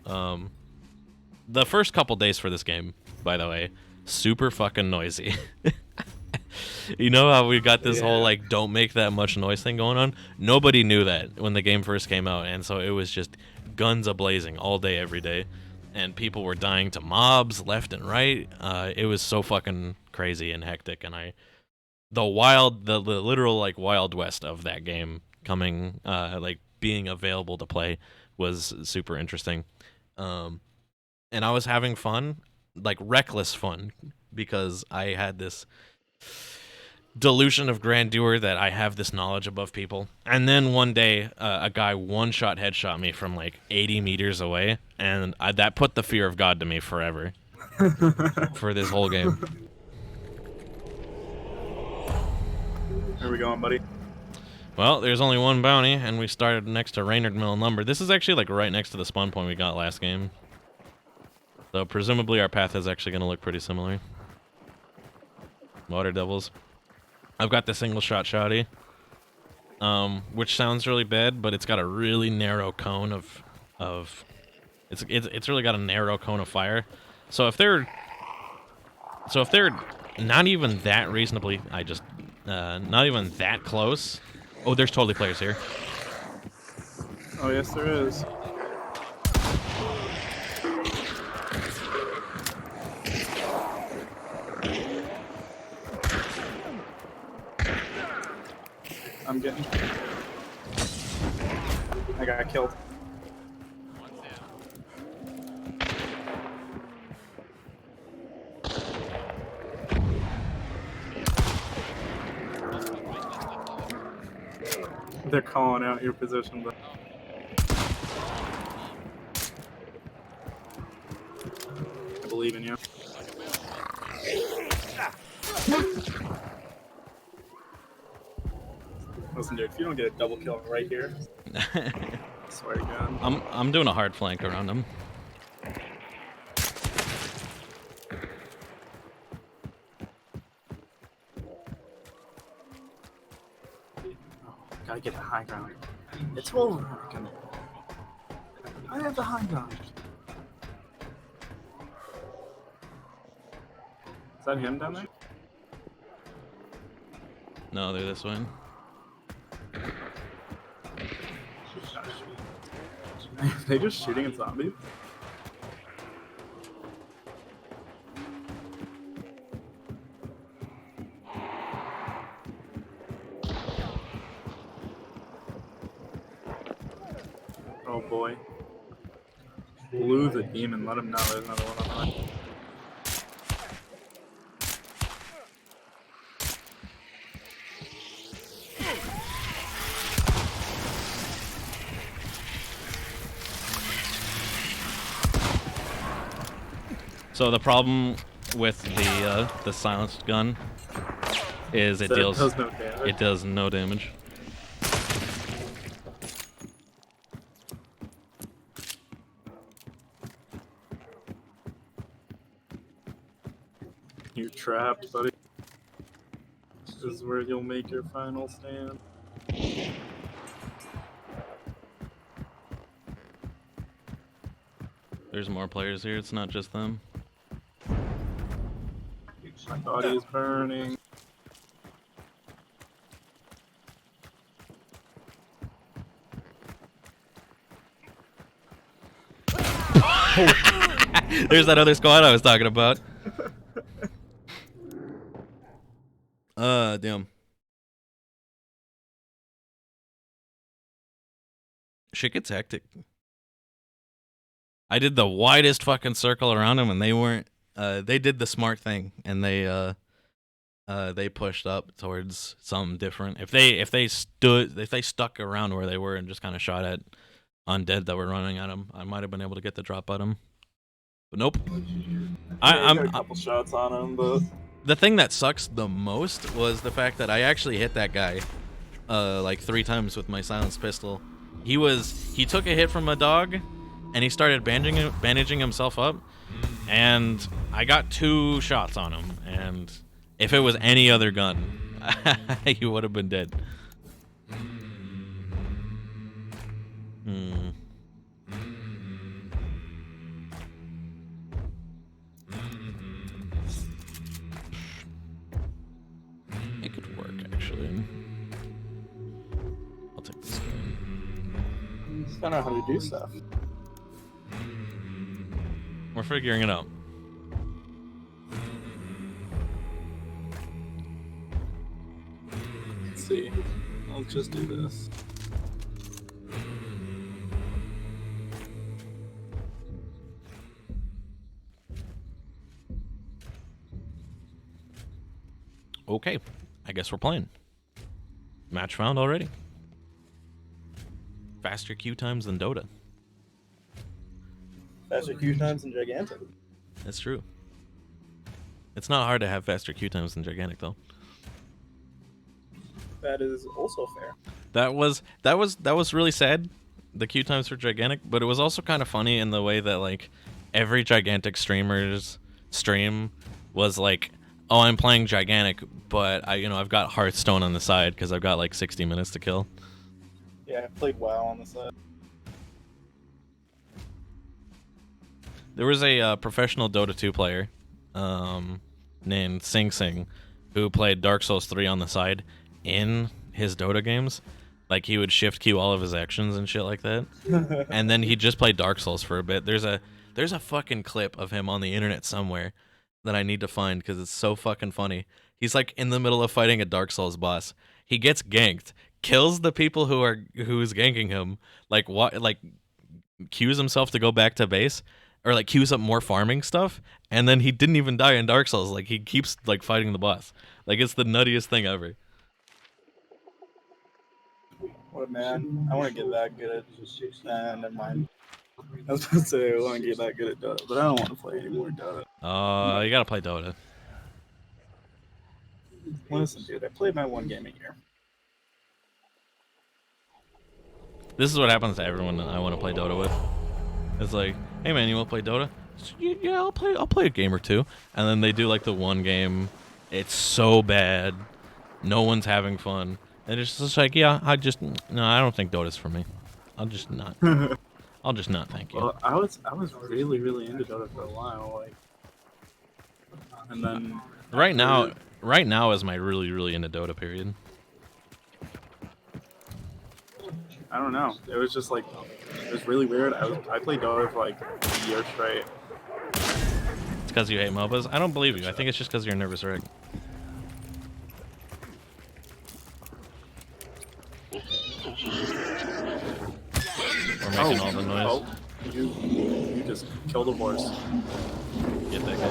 The first couple days for this game, by the way, super fucking noisy. You know how we got this whole like don't make that much noise thing going on? Nobody knew that when the game first came out, and so it was just guns a-blazing all day every day, and people were dying to mobs left and right. It was so fucking crazy and hectic, and the literal like Wild West of that game coming like being available to play was super interesting. And I was having fun, like reckless fun, because I had this delusion of grandeur that I have this knowledge above people. And then one day, a guy one-shot headshot me from like 80 meters away, and that put the fear of God to me forever for this whole game. Where we going, buddy? Well, there's only one bounty, and we started next to Reynard Mill Lumber. This is actually like right next to the spawn point we got last game. So presumably our path is actually going to look pretty similar. Water Devils. I've got the single shot shotty, which sounds really bad, but it's got a really narrow cone of it's really got a narrow cone of fire. So if they're not even that reasonably, not even that close. Oh, there's totally players here. Oh yes, there is. I'm getting. I got killed. They're calling out your position, but I believe in you. Listen, dude, if you don't get a double kill right here, I swear to God. I'm doing a hard flank around him. Gotta get the high ground. It's over. I have the high ground. Is that him down there? No, they're this way. Are they just shooting at zombies? Oh boy. Blue the demon, let him know there's another one on the way. So the problem with the silenced gun is it does no damage. You're trapped, buddy. This is where you'll make your final stand. There's more players here, it's not just them. My body is burning. There's that other squad I was talking about. Damn. Shit gets hectic. I did the widest fucking circle around them, and they weren't. They did the smart thing, and they pushed up towards something different. If they stuck around where they were and just kind of shot at undead that were running at him, I might have been able to get the drop at him. But nope. I got a couple shots on him, but The thing that sucks the most was the fact that I actually hit that guy like 3 times with my silenced pistol. He took a hit from a dog, and he started bandaging himself up, and I got 2 shots on him, and if it was any other gun, he would have been dead. It could work, actually. I'll take this gun. I don't know how to do stuff. We're figuring it out. Let's see. I'll just do this. Okay, I guess we're playing. Match found already. Faster queue times than Dota. Faster queue times than Gigantic. That's true. It's not hard to have faster queue times than Gigantic, though. That is also fair. That was really sad, the queue times for Gigantic, but it was also kind of funny in the way that like every Gigantic streamer's stream was like, oh, I'm playing Gigantic, but I've got Hearthstone on the side because I've got like 60 minutes to kill. Yeah, I played WoW on the side. There was a professional Dota 2 player named Sing Sing who played Dark Souls 3 on the side in his Dota games. Like, he would shift queue all of his actions and shit like that. And then he'd just play Dark Souls for a bit. There's a fucking clip of him on the internet somewhere that I need to find because it's so fucking funny. He's like in the middle of fighting a Dark Souls boss. He gets ganked, kills the people who's ganking him, like queues himself to go back to base, or like queues up more farming stuff, and then he didn't even die in Dark Souls. Like, he keeps like fighting the boss. Like, it's the nuttiest thing ever. What a man. I want to get that good at... Nah, never mind. I was going to say I want to get that good at Dota, but I don't want to play any more Dota. You gotta play Dota. Listen, dude, I played my 1 game a year. This is what happens to everyone that I want to play Dota with. It's like, hey man, you want to play Dota? Yeah, I'll play a game or 2. And then they do like the 1 game. It's so bad. No one's having fun. And it's just like, yeah, I don't think Dota's for me. I'll just not. I'll just not, thank you. Well, I was really, really into Dota for a while, like, and then right now is my really, really into Dota period. I don't know. It was just like, it was really weird. I played Dota for like a year straight. It's because you hate MOBAs? I don't believe you. I think it's just because you're a nervous wreck. We're making all the noise. Oh, you just killed a horse. Get that guy.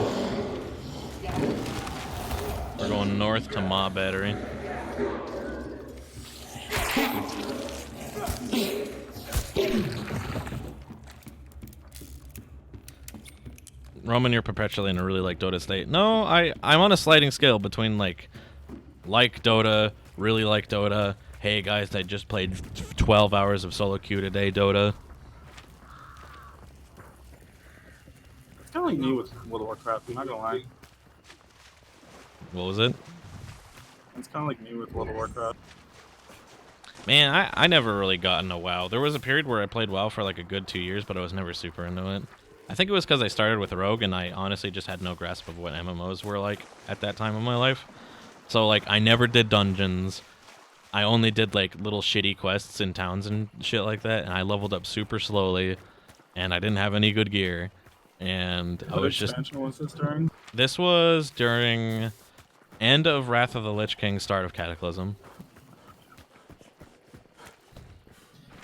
We're going north to Ma Battery. Roman, you're perpetually in a really like Dota state. No, I'm on a sliding scale between like Dota, really like Dota. Hey guys, I just played 12 hours of solo queue today, Dota. It's kind of like me with World of Warcraft, I'm not gonna lie. What was it? It's kind of like me with World of Warcraft. Man, I never really got into WoW. There was a period where I played WoW for like a good 2 years, but I was never super into it. I think it was because I started with Rogue, and I honestly just had no grasp of what MMOs were like at that time in my life. So, like, I never did dungeons. I only did, like, little shitty quests in towns and shit like that, and I leveled up super slowly, and I didn't have any good gear, and I was just... What expansion was this during? This was during end of Wrath of the Lich King, start of Cataclysm.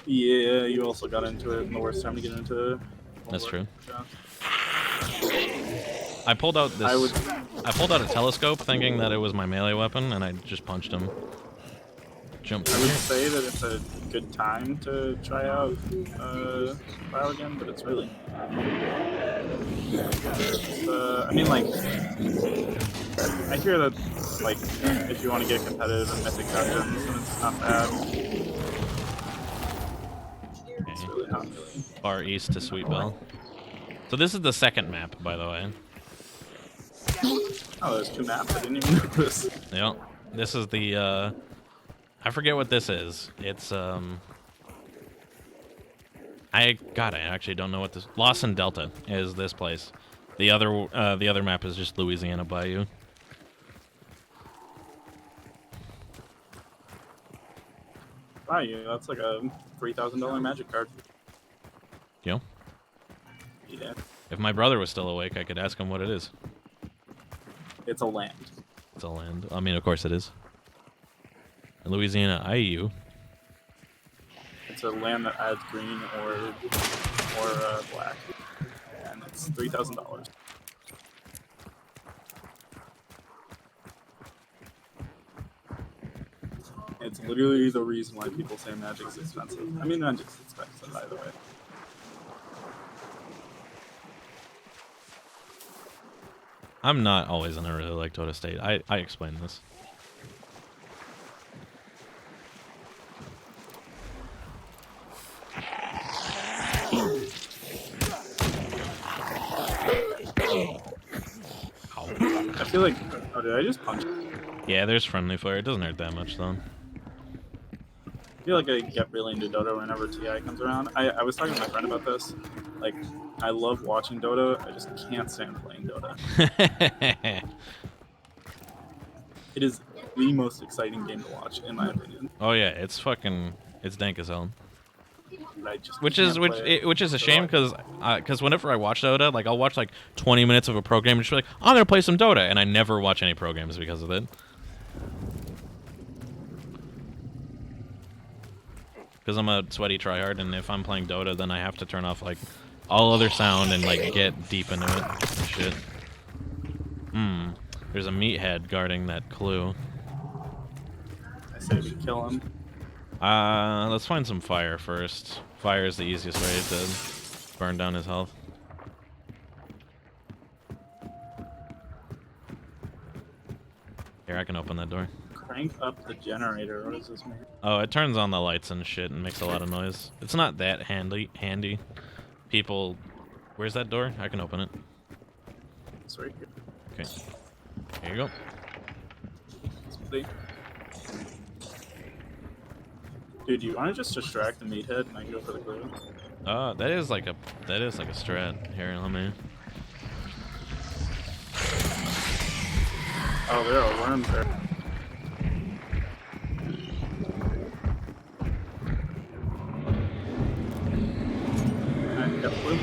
Yeah, you also got into it in the worst time to get into it. That's true. I pulled out this. I pulled out a telescope, thinking that it was my melee weapon, and I just punched him. jump. I would say that it's a good time to try out WoW again, but it's really. I mean, like, I hear that, like, if you want to get competitive in Mythic Dungeons, then it's not bad. It's really not really. Far east to Sweet Bell. So this is the second map, by the way. Oh, there's 2 maps. I didn't even notice. Yep. This is the, I forget what this is. It's, I actually don't know what this... Lawson Delta is this place. The other map is just Louisiana Bayou. Bayou, that's like a $3,000 magic card. You know? Yeah. If my brother was still awake, I could ask him what it is. It's a land. It's a land. I mean, of course it is. Louisiana IU. It's a land that adds green or black, and it's $3,000. It's literally the reason why people say Magic's expensive. I mean, Magic's expensive either way. I'm not always in a really like Dota state. I explained this. I feel like... Oh, did I just punch? Yeah, there's friendly fire. It doesn't hurt that much, though. I feel like I get really into Dota whenever TI comes around. I was talking to my friend about this. Like, I love watching Dota. I just can't stand playing Dota. It is the most exciting game to watch, in my opinion. Oh yeah, it's dank as hell. But I just Which can't is play it. a shame because whenever I watch Dota, like I'll watch like 20 minutes of a pro game and just be like, I'm gonna play some Dota, and I never watch any pro games because of it. Because I'm a sweaty tryhard, and if I'm playing Dota, then I have to turn off like all other sound and like get deep into it and shit. There's a meathead guarding that clue. I say we kill him. Let's find some fire first. Fire is the easiest way to burn down his health. Here, I can open that door. Crank up the generator. What does this mean? Oh, it turns on the lights and shit and makes a lot of noise. It's not that handy. People... Where's that door? I can open it. It's right here. Okay. Here you go. See? Dude, do you want to just distract the meathead and I can go for the clue? That is like a strat. Here, let me... Oh, there are worms there. Alright, got the clue.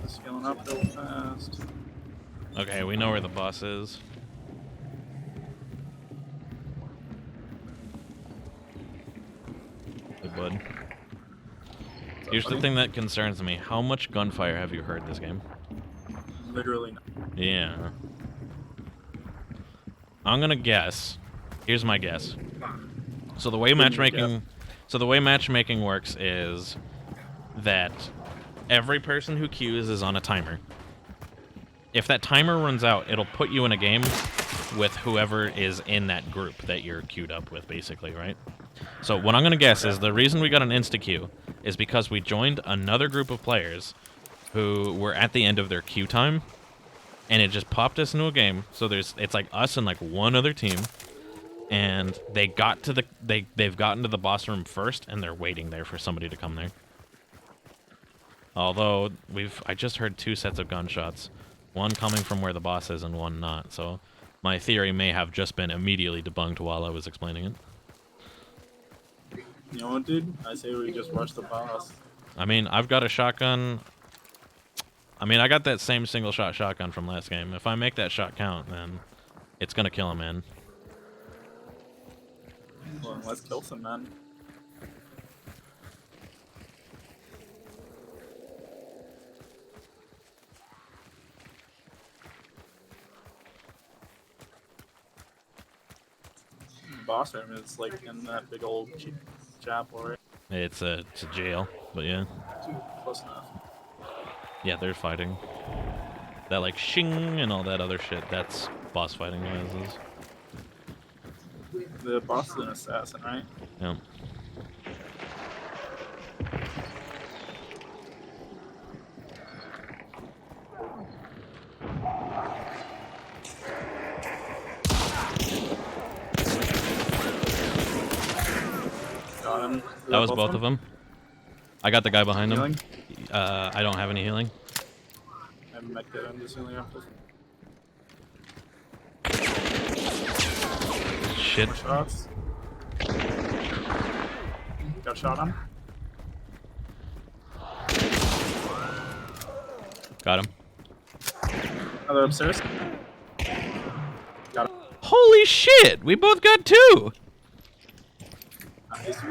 Scaling up real fast. Okay, we know where the boss is. Hey, bud. Here's the thing that concerns me. How much gunfire have you heard this game? Literally not. Yeah. I'm gonna guess. Here's my guess. So the way matchmaking works is that every person who queues is on a timer. If that timer runs out, it'll put you in a game with whoever is in that group that you're queued up with, basically, right? So what I'm gonna guess is the reason we got an insta-queue is because we joined another group of players who were at the end of their queue time, and it just popped us into a game. So it's like us and like one other team, and they've gotten to the boss room first, and they're waiting there for somebody to come there. Although I just heard 2 sets of gunshots, one coming from where the boss is and one not. So my theory may have just been immediately debunked while I was explaining it. You know what, dude? I say we just rush the boss. I mean, I've got a shotgun. I mean, I got that same single shot shotgun from last game. If I make that shot count, then it's gonna kill him, man. Well, let's kill some men. boss room is like in that big old chapel, right? It's a jail, but yeah. Close enough. Yeah, they're fighting. That like shing and all that other shit, that's boss fighting noises. The boss is an assassin, right? Yeah. Got him. Is That was both of them. I got the guy behind him. Healing? I don't have any healing. I have a med kit, I'm just healing up. Shit. More shots. Got a shot on. Got him. Another upstairs. Got him. Holy shit! We both got 2! Nice.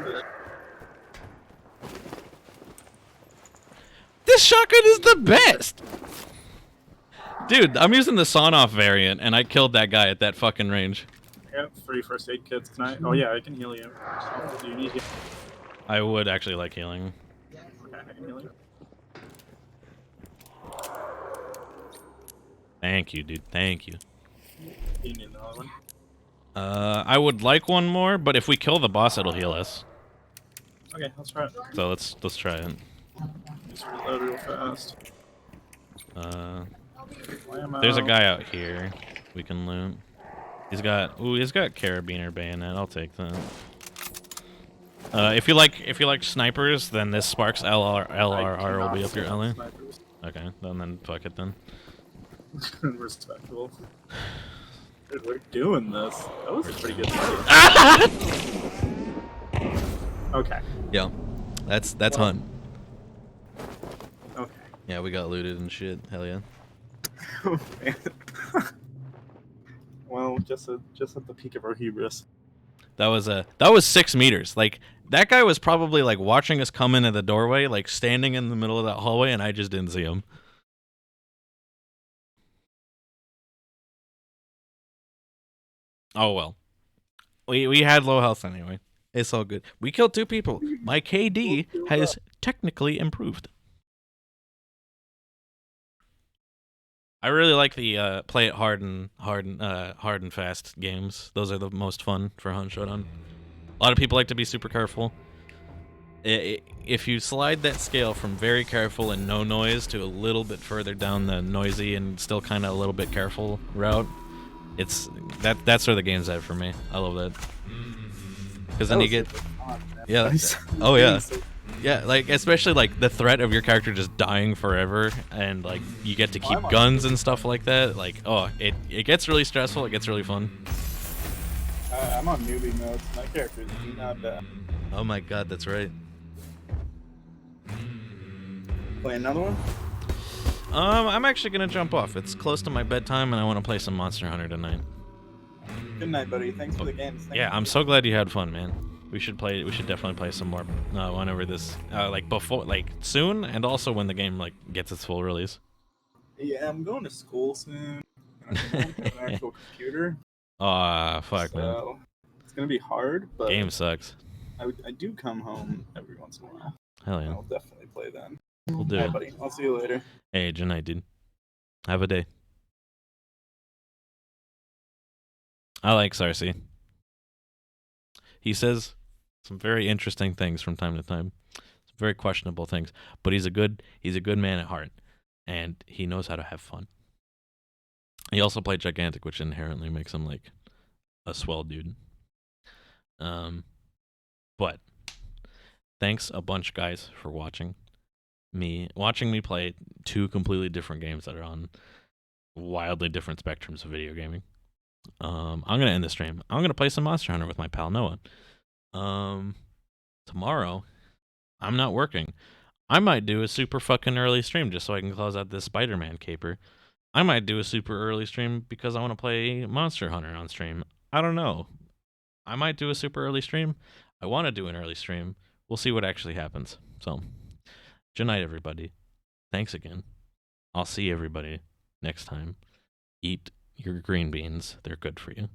This shotgun is the best! Dude, I'm using the sawn-off variant, and I killed that guy at that fucking range. I got 3 first aid kits tonight. Oh yeah, I can heal you. Do you need heal? I would actually like healing. Okay, I can heal you. Thank you, dude. Thank you. You need another one. I would like one more, but if we kill the boss, it'll heal us. Okay, let's try it. So let's try it. Just reload real fast. There's a guy out here we can loot. He's got carabiner bayonet. I'll take that. If you like snipers, then this Sparks LRR will be up your alley. Okay, then fuck it then. Respectable. Dude, we're doing this. That was a pretty good fight. Okay. Yeah, that's hunt. Okay. Yeah, we got looted and shit. Hell yeah. Oh, man. Well, just at the peak of our hubris. That was 6 meters. Like that guy was probably like watching us come into the doorway, like standing in the middle of that hallway, and I just didn't see him. Oh well. We had low health anyway. It's all good. We killed 2 people. My KD has technically improved. I really like the play it hard and fast games. Those are the most fun for Hunt Showdown. A lot of people like to be super careful. If you slide that scale from very careful and no noise to a little bit further down the noisy and still kind of a little bit careful route, that's where the game's at for me. I love that. Because then you get oh yeah. Yeah, like especially like the threat of your character just dying forever, and like you get to keep guns and stuff like that. Like, oh, it gets really stressful. It gets really fun. I'm on newbie mode. My character is not bad. Oh my god, that's right. Play another one? I'm actually gonna jump off. It's close to my bedtime, and I want to play some Monster Hunter tonight. Good night, buddy. Thanks for the games. Yeah, I'm so glad you had fun, man. We should definitely play some more whenever this soon, and also when the game like gets its full release. Yeah, I'm going to school soon. I'm going to an actual computer. Fuck, man. It's gonna be hard, but game sucks. I do come home every once in a while. Hell yeah. I'll definitely play then. We'll do Hey, it. buddy. I'll see you later. Hey, good night, dude. Have a day. I like Sarcy. He says some very interesting things from time to time. Some very questionable things. But he's a good man at heart. And he knows how to have fun. He also played Gigantic, which inherently makes him like a swell dude. But thanks a bunch, guys, for watching me play 2 completely different games that are on wildly different spectrums of video gaming. I'm gonna end the stream. I'm gonna play some Monster Hunter with my pal Noah. Tomorrow, I'm not working. I might do a super fucking early stream just so I can close out this Spider-Man caper. I might do a super early stream because I want to play Monster Hunter on stream. I don't know. I might do a super early stream. I want to do an early stream. We'll see what actually happens. So, good night, everybody. Thanks again. I'll see everybody next time. Eat your green beans. They're good for you.